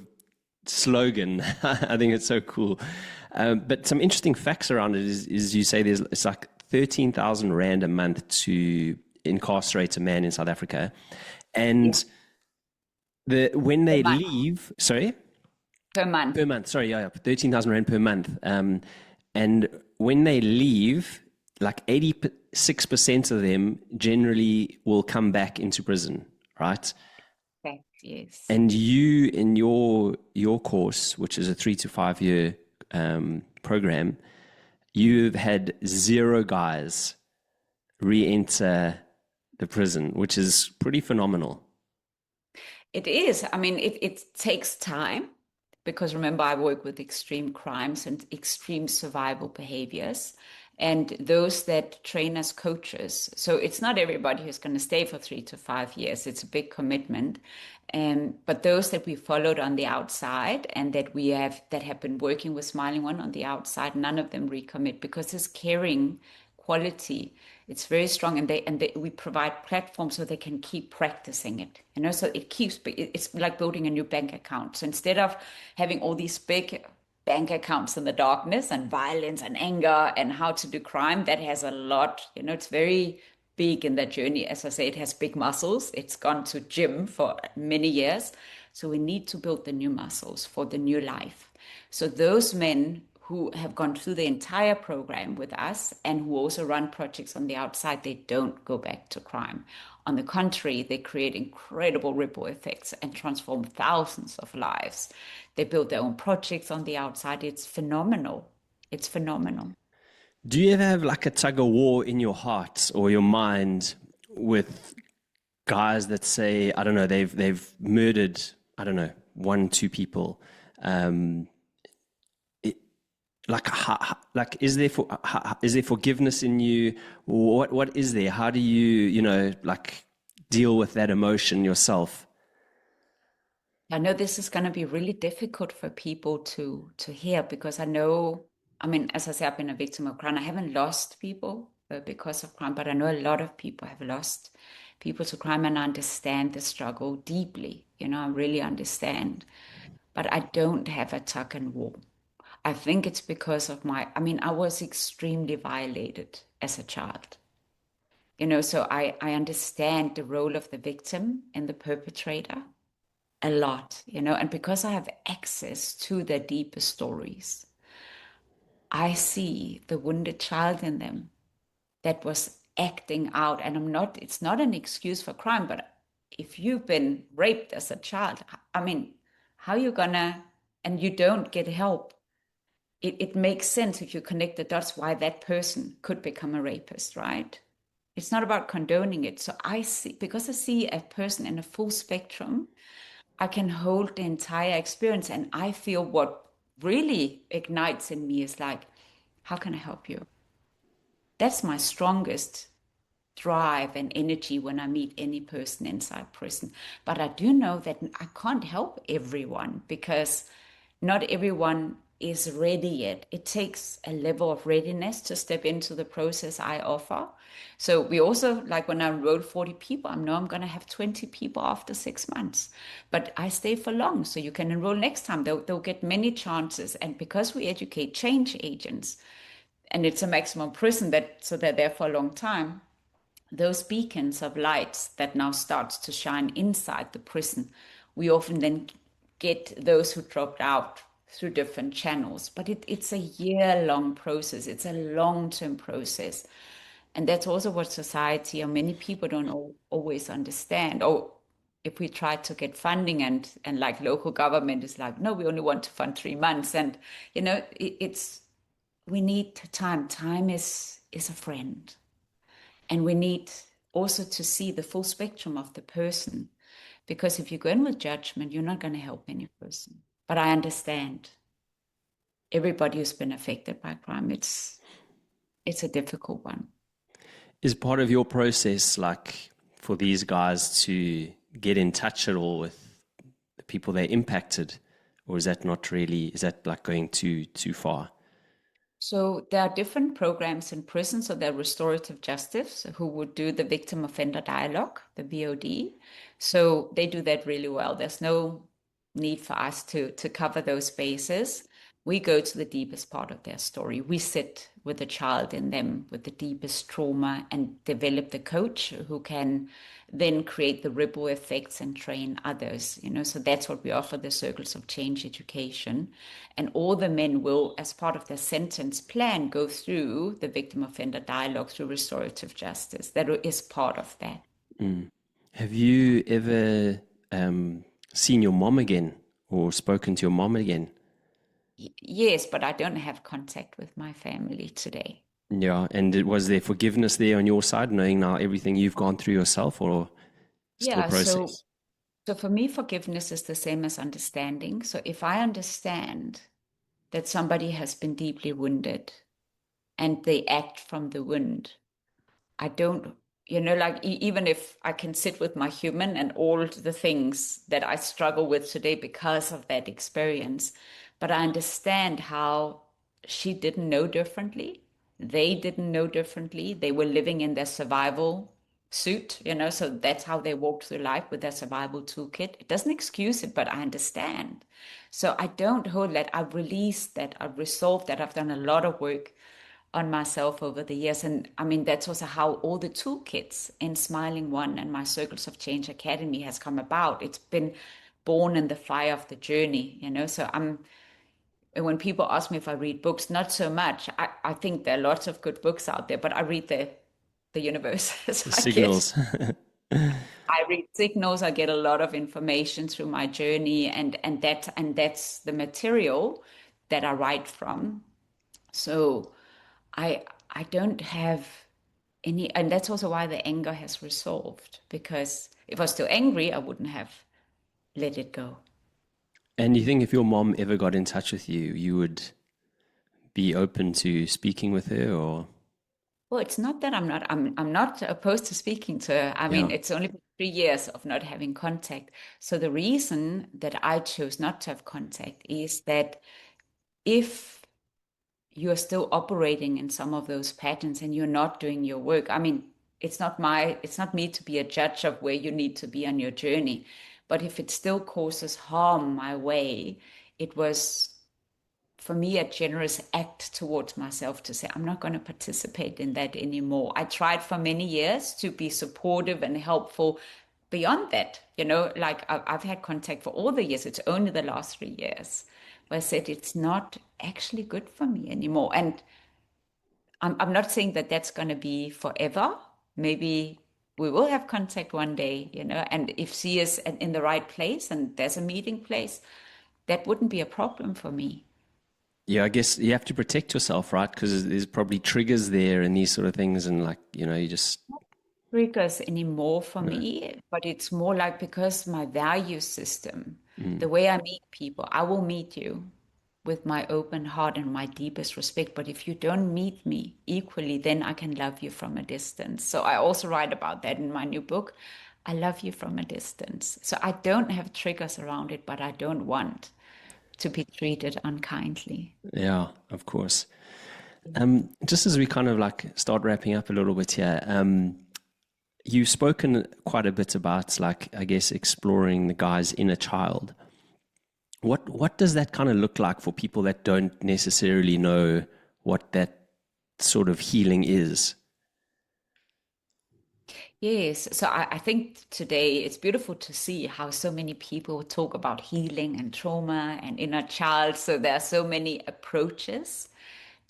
slogan. I think it's so cool. But some interesting facts around it is you say it's like 13,000 rand a month to incarcerate a man in South Africa, Yeah, and when per they month. leave, sorry. Per month. Per month, sorry, yeah, 13,000 rand per month. And when they leave, like 86% of them generally will come back into prison, right? Okay. Yes. And you, in your course, which is a 3 to 5 year program, you've had zero guys re-enter the prison, which is pretty phenomenal. It is. I mean, it takes time because remember, I work with extreme crimes and extreme survival behaviors, and those that train as coaches. So it's not everybody who's going to stay for 3 to 5 years. It's a big commitment. But those that we followed on the outside and that have been working with Smiling One on the outside, none of them recommit because this caring quality, it's very strong, and we provide platforms so they can keep practicing it, so it's like building a new bank account. So instead of having all these big bank accounts in the darkness and violence and anger and how to do crime, that has a lot, it's very big in that journey. As I say, it has big muscles. It's gone to gym for many years. So we need to build the new muscles for the new life. So those men who have gone through the entire program with us and who also run projects on the outside, they don't go back to crime. On the contrary, they create incredible ripple effects and transform thousands of lives. They build their own projects on the outside. It's phenomenal. It's phenomenal. Do you ever have like a tug of war in your heart or your mind with guys that say, I don't know, they've murdered, I don't know, 1, 2 people? Um, it, like is there forgiveness in you? What is there? How do you like deal with that emotion yourself? I know this is going to be really difficult for people to hear because I know, I mean, as I say, I've been a victim of crime. I haven't lost people because of crime, but I know a lot of people have lost people to crime, and I understand the struggle deeply. I really understand, but I don't have a tuck and war. I think it's because of I was extremely violated as a child. So I understand the role of the victim and the perpetrator a lot, and because I have access to their deepest stories, I see the wounded child in them that was acting out. And it's not an excuse for crime, but if you've been raped as a child, I mean, how you gonna, and you don't get help, it makes sense if you connect the dots why that person could become a rapist, right? It's not about condoning it. So I see, because I see a person in a full spectrum, I can hold the entire experience. And I feel what really ignites in me is like, how can I help you? That's my strongest drive and energy when I meet any person inside prison. But I do know that I can't help everyone because not everyone is ready yet. It takes a level of readiness to step into the process I offer. So we also, like when I enroll 40 people, I know I'm going to have 20 people after 6 months, but I stay for long. So you can enroll next time. They'll get many chances. And because we educate change agents, and it's a maximum prison so they're there for a long time, those beacons of lights that now starts to shine inside the prison, we often then get those who dropped out through different channels. But it's a year-long process. It's a long-term process. And that's also what society or many people don't always understand. Or if we try to get funding and like local government is like, no, we only want to fund 3 months. And, we need time. Time is a friend. And we need also to see the full spectrum of the person. Because if you go in with judgment, you're not going to help any person. But I understand everybody who's been affected by crime. It's a difficult one. Is part of your process like for these guys to get in touch at all with the people they impacted, or is that not really? Is that like going too far? So there are different programs in prison. So there are restorative justice who would do the victim offender dialogue, the VOD. So they do that really well. There's no need for us to cover those bases. We go to the deepest part of their story. We sit with the child in them with the deepest trauma and develop the coach who can then create the ripple effects and train others. So that's what we offer, the circles of change education. And all the men will, as part of their sentence plan, go through the victim offender dialogue through restorative justice. That is part of that. Have you ever seen your mom again or spoken to your mom again? Yes, but I don't have contact with my family today. Yeah, and was there forgiveness there on your side, knowing now everything you've gone through yourself, or still Yeah, so process? so for me, forgiveness is the same as understanding. So if I understand that somebody has been deeply wounded and they act from the wound, I don't, like even if I can sit with my human and all the things that I struggle with today because of that experience, but I understand how she didn't know differently. They didn't know differently. They were living in their survival suit, so that's how they walked through life with their survival toolkit. It doesn't excuse it, but I understand. So I don't hold that. I've released that. I've resolved that. I've done a lot of work on myself over the years. And I mean, that's also how all the toolkits in Smiling One and my Circles of Change Academy has come about. It's been born in the fire of the journey, So when people ask me if I read books, not so much. I think there are lots of good books out there, but I read the universe. So The signals. I read signals. I get a lot of information through my journey, and that's the material that I write from. So I don't have any, and that's also why the anger has resolved, because if I was still angry, I wouldn't have let it go. And you think if your mom ever got in touch with you, you would be open to speaking with her, or Well, it's not that I'm not opposed to speaking to her. I mean, yeah, it's only been 3 years of not having contact. So the reason that I chose not to have contact is that if you're still operating in some of those patterns and you're not doing your work, I mean, it's not me to be a judge of where you need to be on your journey. But if it still causes harm my way, it was for me, a generous act towards myself to say, I'm not going to participate in that anymore. I tried for many years to be supportive and helpful beyond that. Like I've had contact for all the years. It's only the last 3 years where I said it's not actually good for me anymore. And I'm not saying that that's going to be forever. Maybe we will have contact one day, and if she is in the right place and there's a meeting place, that wouldn't be a problem for me. Yeah, I guess you have to protect yourself, right? Because there's probably triggers there and these sort of things, and like you just Triggers anymore for no. me, but it's more like because my value system, Mm. the way I meet people, I will meet you with my open heart and my deepest respect. But if you don't meet me equally, then I can love you from a distance. So I also write about that in my new book. I love you from a distance. So I don't have triggers around it, but I don't want to be treated unkindly. Yeah, of course. Just as we kind of like start wrapping up a little bit here, you've spoken quite a bit about like I guess exploring the guy's inner child. What does that kind of look like for people that don't necessarily know what that sort of healing is? Yes, so I think today it's beautiful to see how so many people talk about healing and trauma and inner child. So there are so many approaches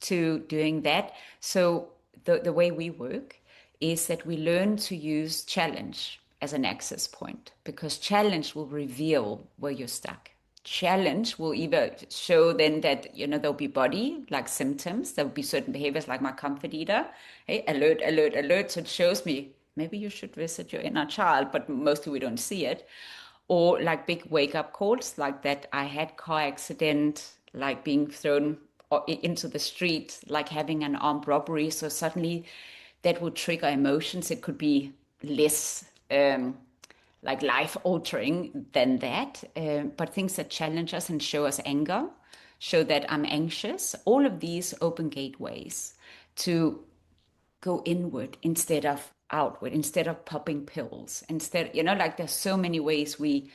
to doing that. So the way we work is that we learn to use challenge as an access point because challenge will reveal where you're stuck. Challenge will either show then that, there'll be body like symptoms, there'll be certain behaviors like my comfort eater. Hey, alert, alert, alert. So it shows me maybe you should visit your inner child, but mostly we don't see it. Or like big wake up calls, like that I had car accident, like being thrown into the street, like having an armed robbery. So suddenly that would trigger emotions. It could be less like life altering than that, but things that challenge us and show us anger, show that I'm anxious. All of these open gateways to go inward instead of outward, instead of popping pills, instead, like there's so many ways we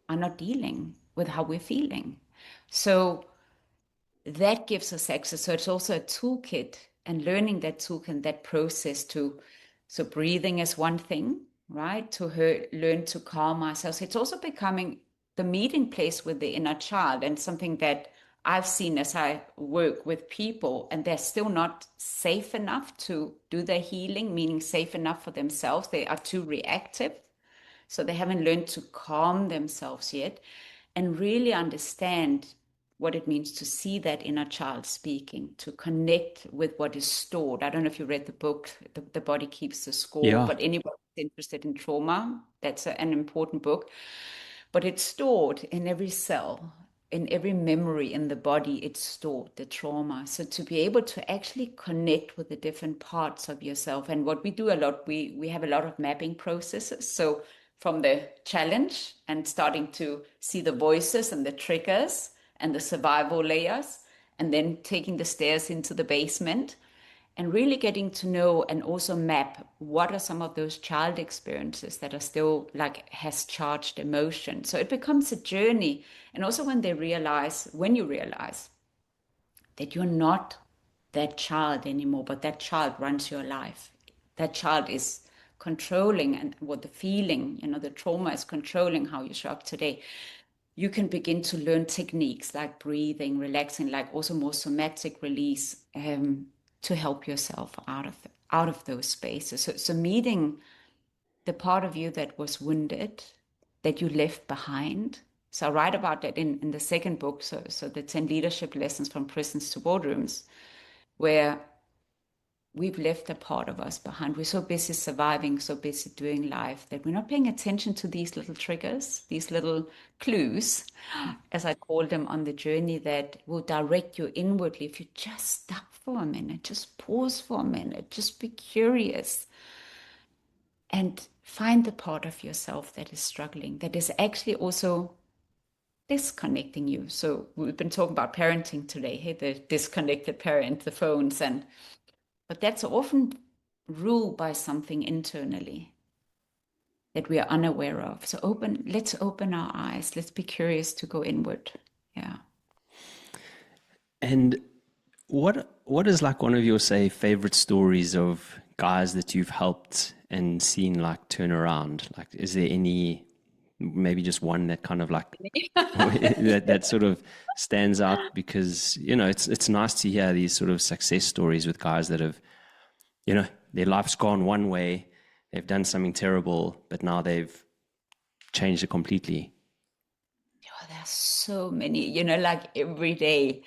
are not dealing with how we're feeling. So that gives us access. So it's also a toolkit and learning that toolkit, that process to, so breathing is one thing, right? Learn to calm ourselves. It's also becoming the meeting place with the inner child and something that I've seen as I work with people and they're still not safe enough to do their healing, meaning safe enough for themselves. They are too reactive. So they haven't learned to calm themselves yet and really understand what it means to see that inner child speaking, to connect with what is stored. I don't know if you read the book, The Body Keeps the Score, Yeah. but anybody interested in trauma, that's an important book. But it's stored in every cell, in every memory in the body, it's stored, the trauma. So to be able to actually connect with the different parts of yourself. And what we do a lot, we have a lot of mapping processes. So from the challenge and starting to see the voices and the triggers and the survival layers, and then taking the stairs into the basement and really getting to know and also map what are some of those child experiences that are still like has charged emotion. So it becomes a journey. And also when you realize that you're not that child anymore, but that child runs your life. That child is controlling and what the feeling, the trauma is controlling how you show up today. You can begin to learn techniques like breathing, relaxing, like also more somatic release to help yourself out of those spaces. So meeting the part of you that was wounded, that you left behind. So I write about that in the second book. So the 10 leadership lessons from prisons to boardrooms, where we've left a part of us behind. We're so busy surviving, so busy doing life that we're not paying attention to these little triggers, these little clues, as I call them on the journey that will direct you inwardly. If you just stop for a minute, just pause for a minute, just be curious and find the part of yourself that is struggling, that is actually also disconnecting you. So we've been talking about parenting today, hey, the disconnected parent, the phones, but that's often ruled by something internally that we are unaware of. So let's open our eyes. Let's be curious to go inward. Yeah. And what is like one of your, say, favorite stories of guys that you've helped and seen like turn around? Like, is there any, maybe just one that kind of like that sort of stands out? Because it's nice to hear these sort of success stories with guys that have, their life's gone one way, they've done something terrible, but now they've changed it completely. Oh, there's so many, like every day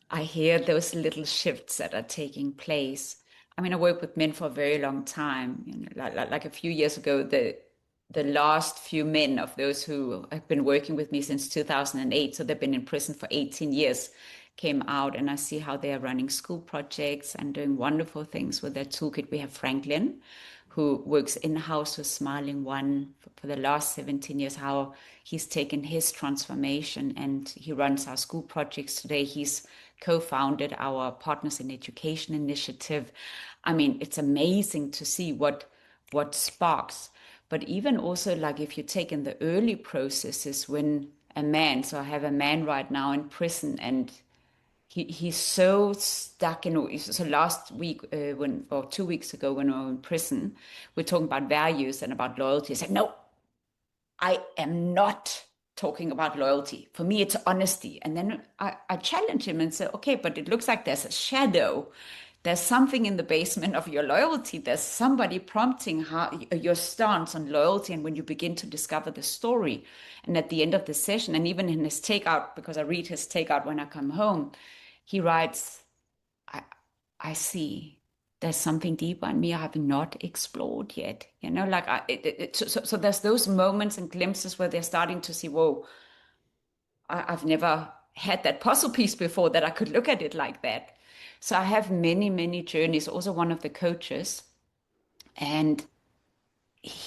I hear those little shifts that are taking place. I mean, I worked with men for a very long time. Like a few years ago, the last few men of those who have been working with me since 2008, so they've been in prison for 18 years, came out, and I see how they are running school projects and doing wonderful things with their toolkit. We have Franklin, who works in-house with Smiling One for the last 17 years, how he's taken his transformation and he runs our school projects today. He's co-founded our Partners in Education initiative. I mean, it's amazing to see what sparks. But even also, like if you take in the early processes when a man, so I have a man right now in prison, and he's so stuck in. So last week, when or 2 weeks ago, when we were in prison, we're talking about values and about loyalty. He said, "No, I am not talking about loyalty. For me, it's honesty." And then I challenge him and say, "Okay, but it looks like there's a shadow. There's something in the basement of your loyalty. There's somebody prompting your stance on loyalty." And when you begin to discover the story, and at the end of the session, and even in his takeout, because I read his takeout when I come home, he writes, I, I see there's something deeper in me I have not explored yet. Like so there's those moments and glimpses where they're starting to see, whoa, I've never had that puzzle piece before that I could look at it like that. So I have many, many journeys. Also, one of the coaches, and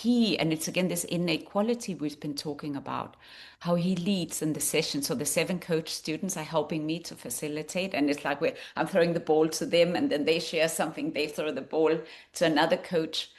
and it's again this innate quality we've been talking about, how he leads in the session. So the 7 coach students are helping me to facilitate, and it's like I'm throwing the ball to them, and then they share something, they throw the ball to another coach.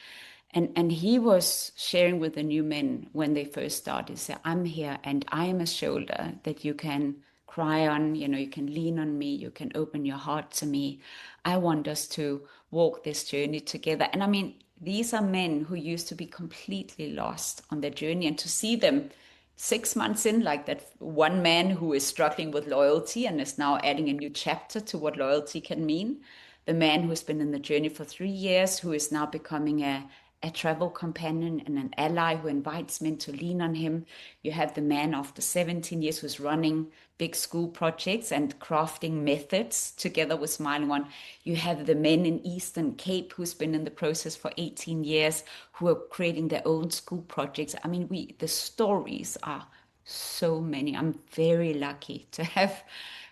And he was sharing with the new men when they first started, say, "I'm here and I am a shoulder that you can cry on, you can lean on me, you can open your heart to me. I want us to walk this journey together." And I mean, these are men who used to be completely lost on their journey, and to see them 6 months in, like that one man who is struggling with loyalty and is now adding a new chapter to what loyalty can mean. The man who's been in the journey for 3 years, who is now becoming a travel companion and an ally who invites men to lean on him. You have the man after 17 years who's running big school projects and crafting methods together with Smiling One. You have the men in Eastern Cape who's been in the process for 18 years, who are creating their own school projects. I mean, the stories are so many. I'm very lucky to have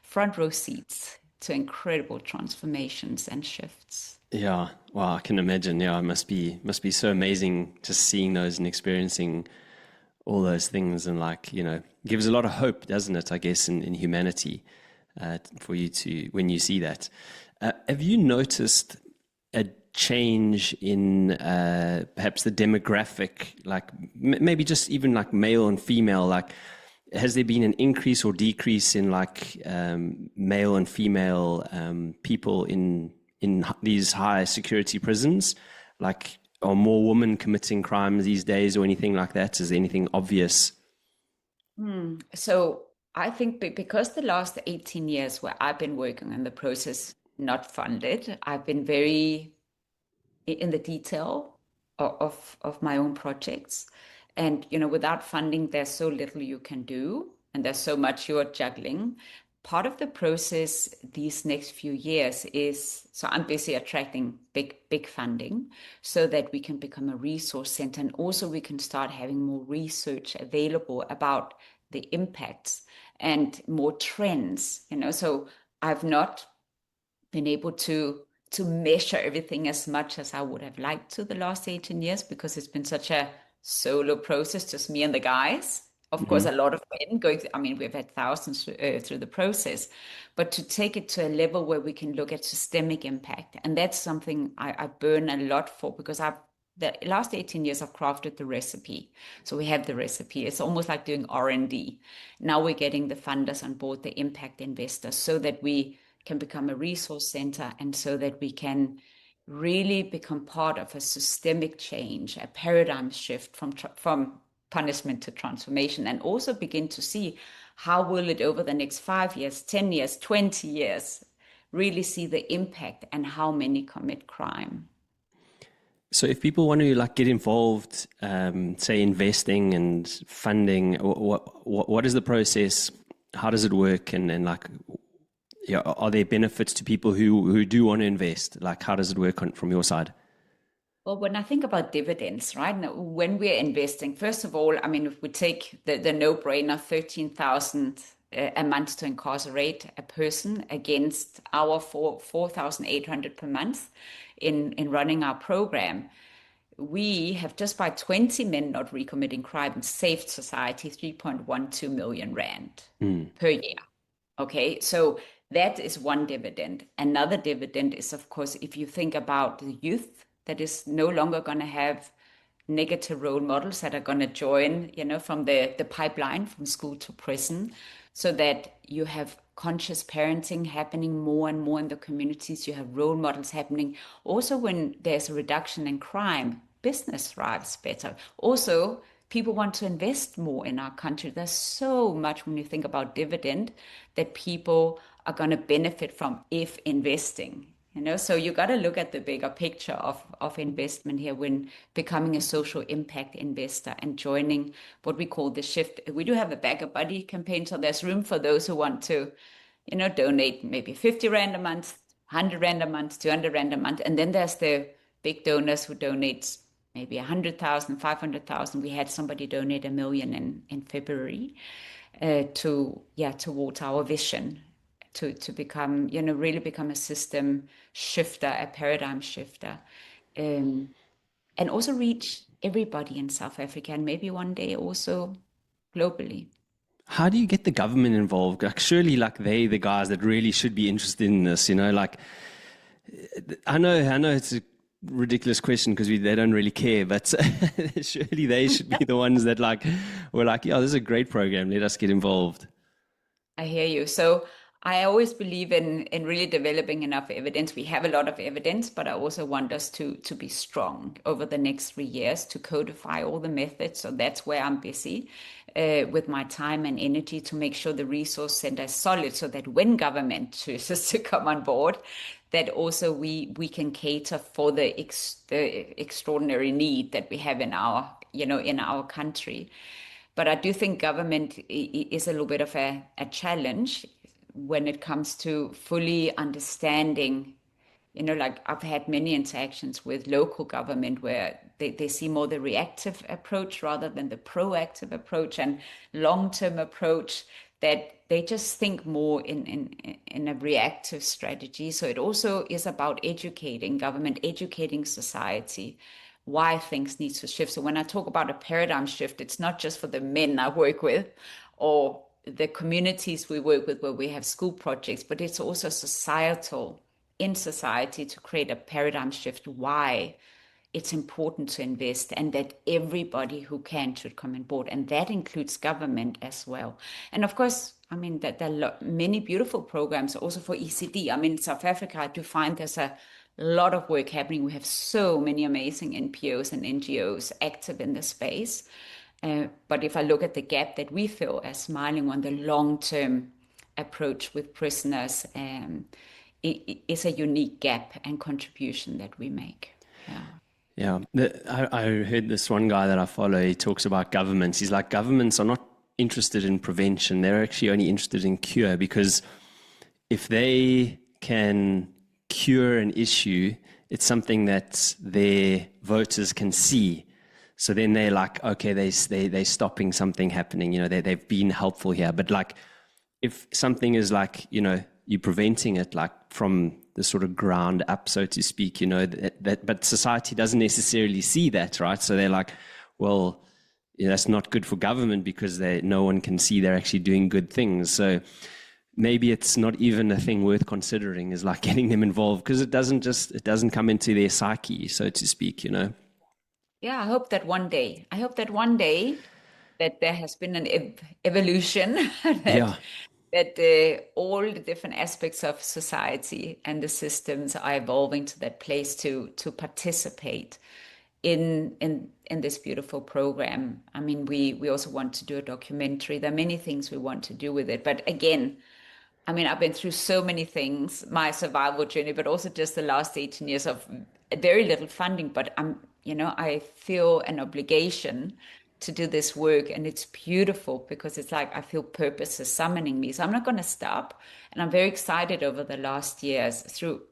front row seats to incredible transformations and shifts. Yeah, wow, I can imagine. Yeah, it must be so amazing just seeing those and experiencing all those things, and like gives a lot of hope, doesn't it? I guess in humanity, for you to when you see that. Have you noticed a change in perhaps the demographic, like maybe just even like male and female, like? Has there been an increase or decrease in like male and female people in these high security prisons? Like, are more women committing crimes these days, or anything like that? Is there anything obvious? So I think because the last 18 years where I've been working on the process, not funded, I've been very in the detail of my own projects. And, without funding, there's so little you can do, and there's so much you're juggling. Part of the process these next few years is, so I'm busy attracting big funding so that we can become a resource center, and also we can start having more research available about the impacts and more trends. So I've not been able to measure everything as much as I would have liked to the last 18 years, because it's been such a solo process, just me and the guys. Of course, Hmm. a lot of men going. I mean, we've had thousands through the process, but to take it to a level where we can look at systemic impact, and that's something I burn a lot for, because I've the last 18 years I've crafted the recipe. So we have the recipe. It's almost like doing R&D. Now we're getting the funders on board, the impact investors, so that we can become a resource center and so that we can really become part of a systemic change, a paradigm shift from punishment to transformation, and also begin to see how will it over the next 5 years, 10 years, 20 years really see the impact and how many commit crime. So if people want to like get involved, say investing and funding, what is the process? How does it work? And like, yeah, are there benefits to people who do want to invest? Like, how does it work from your side? Well, when I think about dividends, right, now, when we're investing, first of all, I mean, if we take the no-brainer, 13,000 a month to incarcerate a person against our 4,800 per month in running our program, we have just by 20 men not recommitting crime saved society 3.12 million rand per year. Okay, so that is one dividend. Another dividend is, of course, if you think about the youth that is no longer going to have negative role models that are going to join, from the pipeline from school to prison, so that you have conscious parenting happening more and more in the communities. You have role models happening. Also, when there's a reduction in crime, business thrives better. Also, people want to invest more in our country. There's so much when you think about dividend that people are going to benefit from if investing. So you got to look at the bigger picture of investment here when becoming a social impact investor and joining what we call the shift. We do have a Bagger Buddy campaign, so there's room for those who want to, donate maybe 50 Rand a month, 100 Rand a month, 200 Rand a month. And then there's the big donors who donate maybe 100,000, 500,000. We had somebody donate 1 million in February towards our vision to become, really become a system shifter, a paradigm shifter, and also reach everybody in South Africa and maybe one day also globally. How do you get the government involved? Like, surely, like the guys that really should be interested in this. Like, I know it's a ridiculous question because they don't really care, but surely they should be the ones that were like, yeah, this is a great program. Let us get involved. I hear you. So I always believe in really developing enough evidence. We have a lot of evidence, but I also want us to be strong over the next 3 years to codify all the methods. So that's where I'm busy with my time and energy to make sure the resource center is solid so that when government chooses to come on board, that also we can cater for the extraordinary need that we have in our country. But I do think government is a little bit of a challenge when it comes to fully understanding, like I've had many interactions with local government where they see more the reactive approach rather than the proactive approach and long-term approach, that they just think more in a reactive strategy. So it also is about educating government, educating society, why things need to shift. So when I talk about a paradigm shift, it's not just for the men I work with or the communities we work with where we have school projects, but it's also societal in society to create a paradigm shift why it's important to invest and that everybody who can should come on board. And that includes government as well. And of course, I mean, that there are many beautiful programs also for ECD. I mean, in South Africa, I do find there's a lot of work happening. We have so many amazing NPOs and NGOs active in the space. But if I look at the gap that we fill as Smiling on the long-term approach with prisoners, it is a unique gap and contribution that we make. Yeah. Yeah, I heard this one guy that I follow, he talks about governments. He's like, governments are not interested in prevention. They're actually only interested in cure, because if they can cure an issue, it's something that their voters can see. So then they're like, okay, they're stopping something happening. They've been helpful here. But like, if something is like, you're preventing it like from the sort of ground up, so to speak, but society doesn't necessarily see that, right? So they're like, well, that's not good for government because no one can see they're actually doing good things. So maybe it's not even a thing worth considering, is like getting them involved, because it doesn't come into their psyche, so to speak. Yeah, I hope that one day that there has been an evolution that Yeah, all the different aspects of society and the systems are evolving to that place to participate in this beautiful program. I mean, we also want to do a documentary. There are many things we want to do with it, but again, I mean, I've been through so many things, my survival journey, but also just the last 18 years of very little funding. But I feel an obligation to do this work. And it's beautiful because it's like I feel purpose is summoning me. So I'm not going to stop. And I'm very excited over the last years through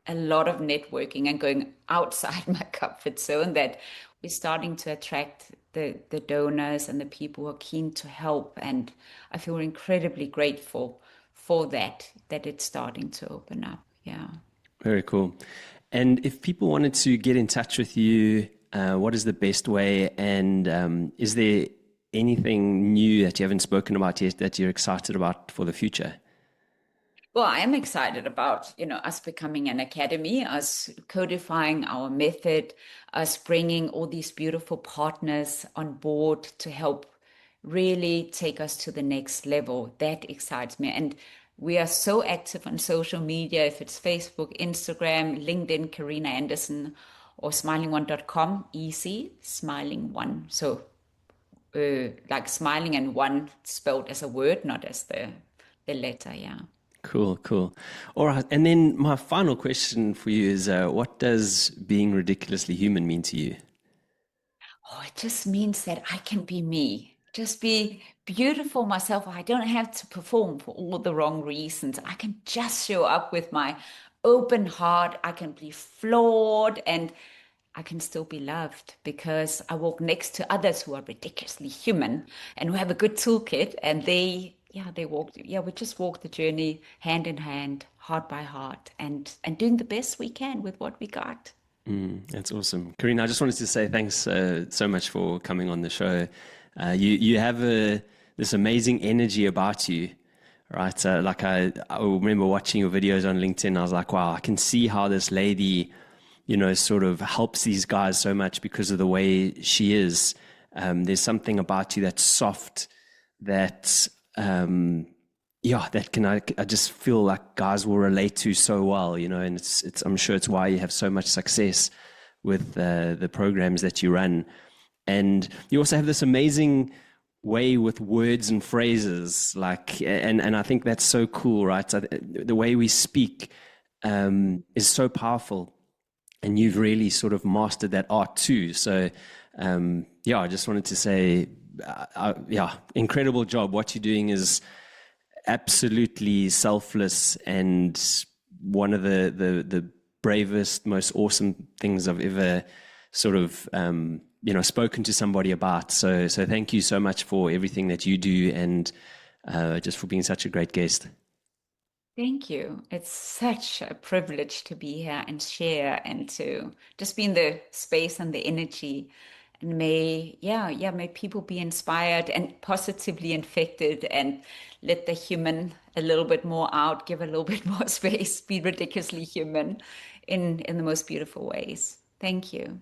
a lot of networking and going outside my comfort zone that we're starting to attract the donors and the people who are keen to help. And I feel incredibly grateful for that it's starting to open up. Yeah. very cool. And if people wanted to get in touch with you, what is the best way? And is there anything new that you haven't spoken about yet that you're excited about for the future? Well, I am excited about, us becoming an academy, us codifying our method, us bringing all these beautiful partners on board to help really take us to the next level. That excites me. And we are so active on social media, if it's Facebook, Instagram, LinkedIn, Karina Andersen, or smiling1.com, easy, smiling one. So like smiling and one spelled as a word, not as the letter, yeah. Cool, cool. All right. And then my final question for you is what does being ridiculously human mean to you? Oh, it just means that I can be me, just be beautiful myself. I don't have to perform for all the wrong reasons. I can just show up with my open heart. I can be flawed and I can still be loved because I walk next to others who are ridiculously human and who have a good toolkit and we just walk the journey hand in hand, heart by heart and doing the best we can with what we got. That's awesome. Karina, I just wanted to say thanks so much for coming on the show. You have this amazing energy about you, right? Like I remember watching your videos on LinkedIn. I was like, wow, I can see how this lady, sort of helps these guys so much because of the way she is. There's something about you that's soft, that yeah, that I just feel like guys will relate to so well, and it's I'm sure it's why you have so much success with the programs that you run. And you also have this amazing way with words and phrases, like, and I think that's so cool, right? So the way we speak is so powerful, and you've really sort of mastered that art too. So, yeah, I just wanted to say, yeah, incredible job. What you're doing is absolutely selfless and one of the bravest, most awesome things I've ever sort of spoken to somebody about. So thank you so much for everything that you do and just for being such a great guest. Thank you. It's such a privilege to be here and share and to just be in the space and the energy. And may people be inspired and positively infected and let the human a little bit more out, give a little bit more space, be ridiculously human in the most beautiful ways. Thank you.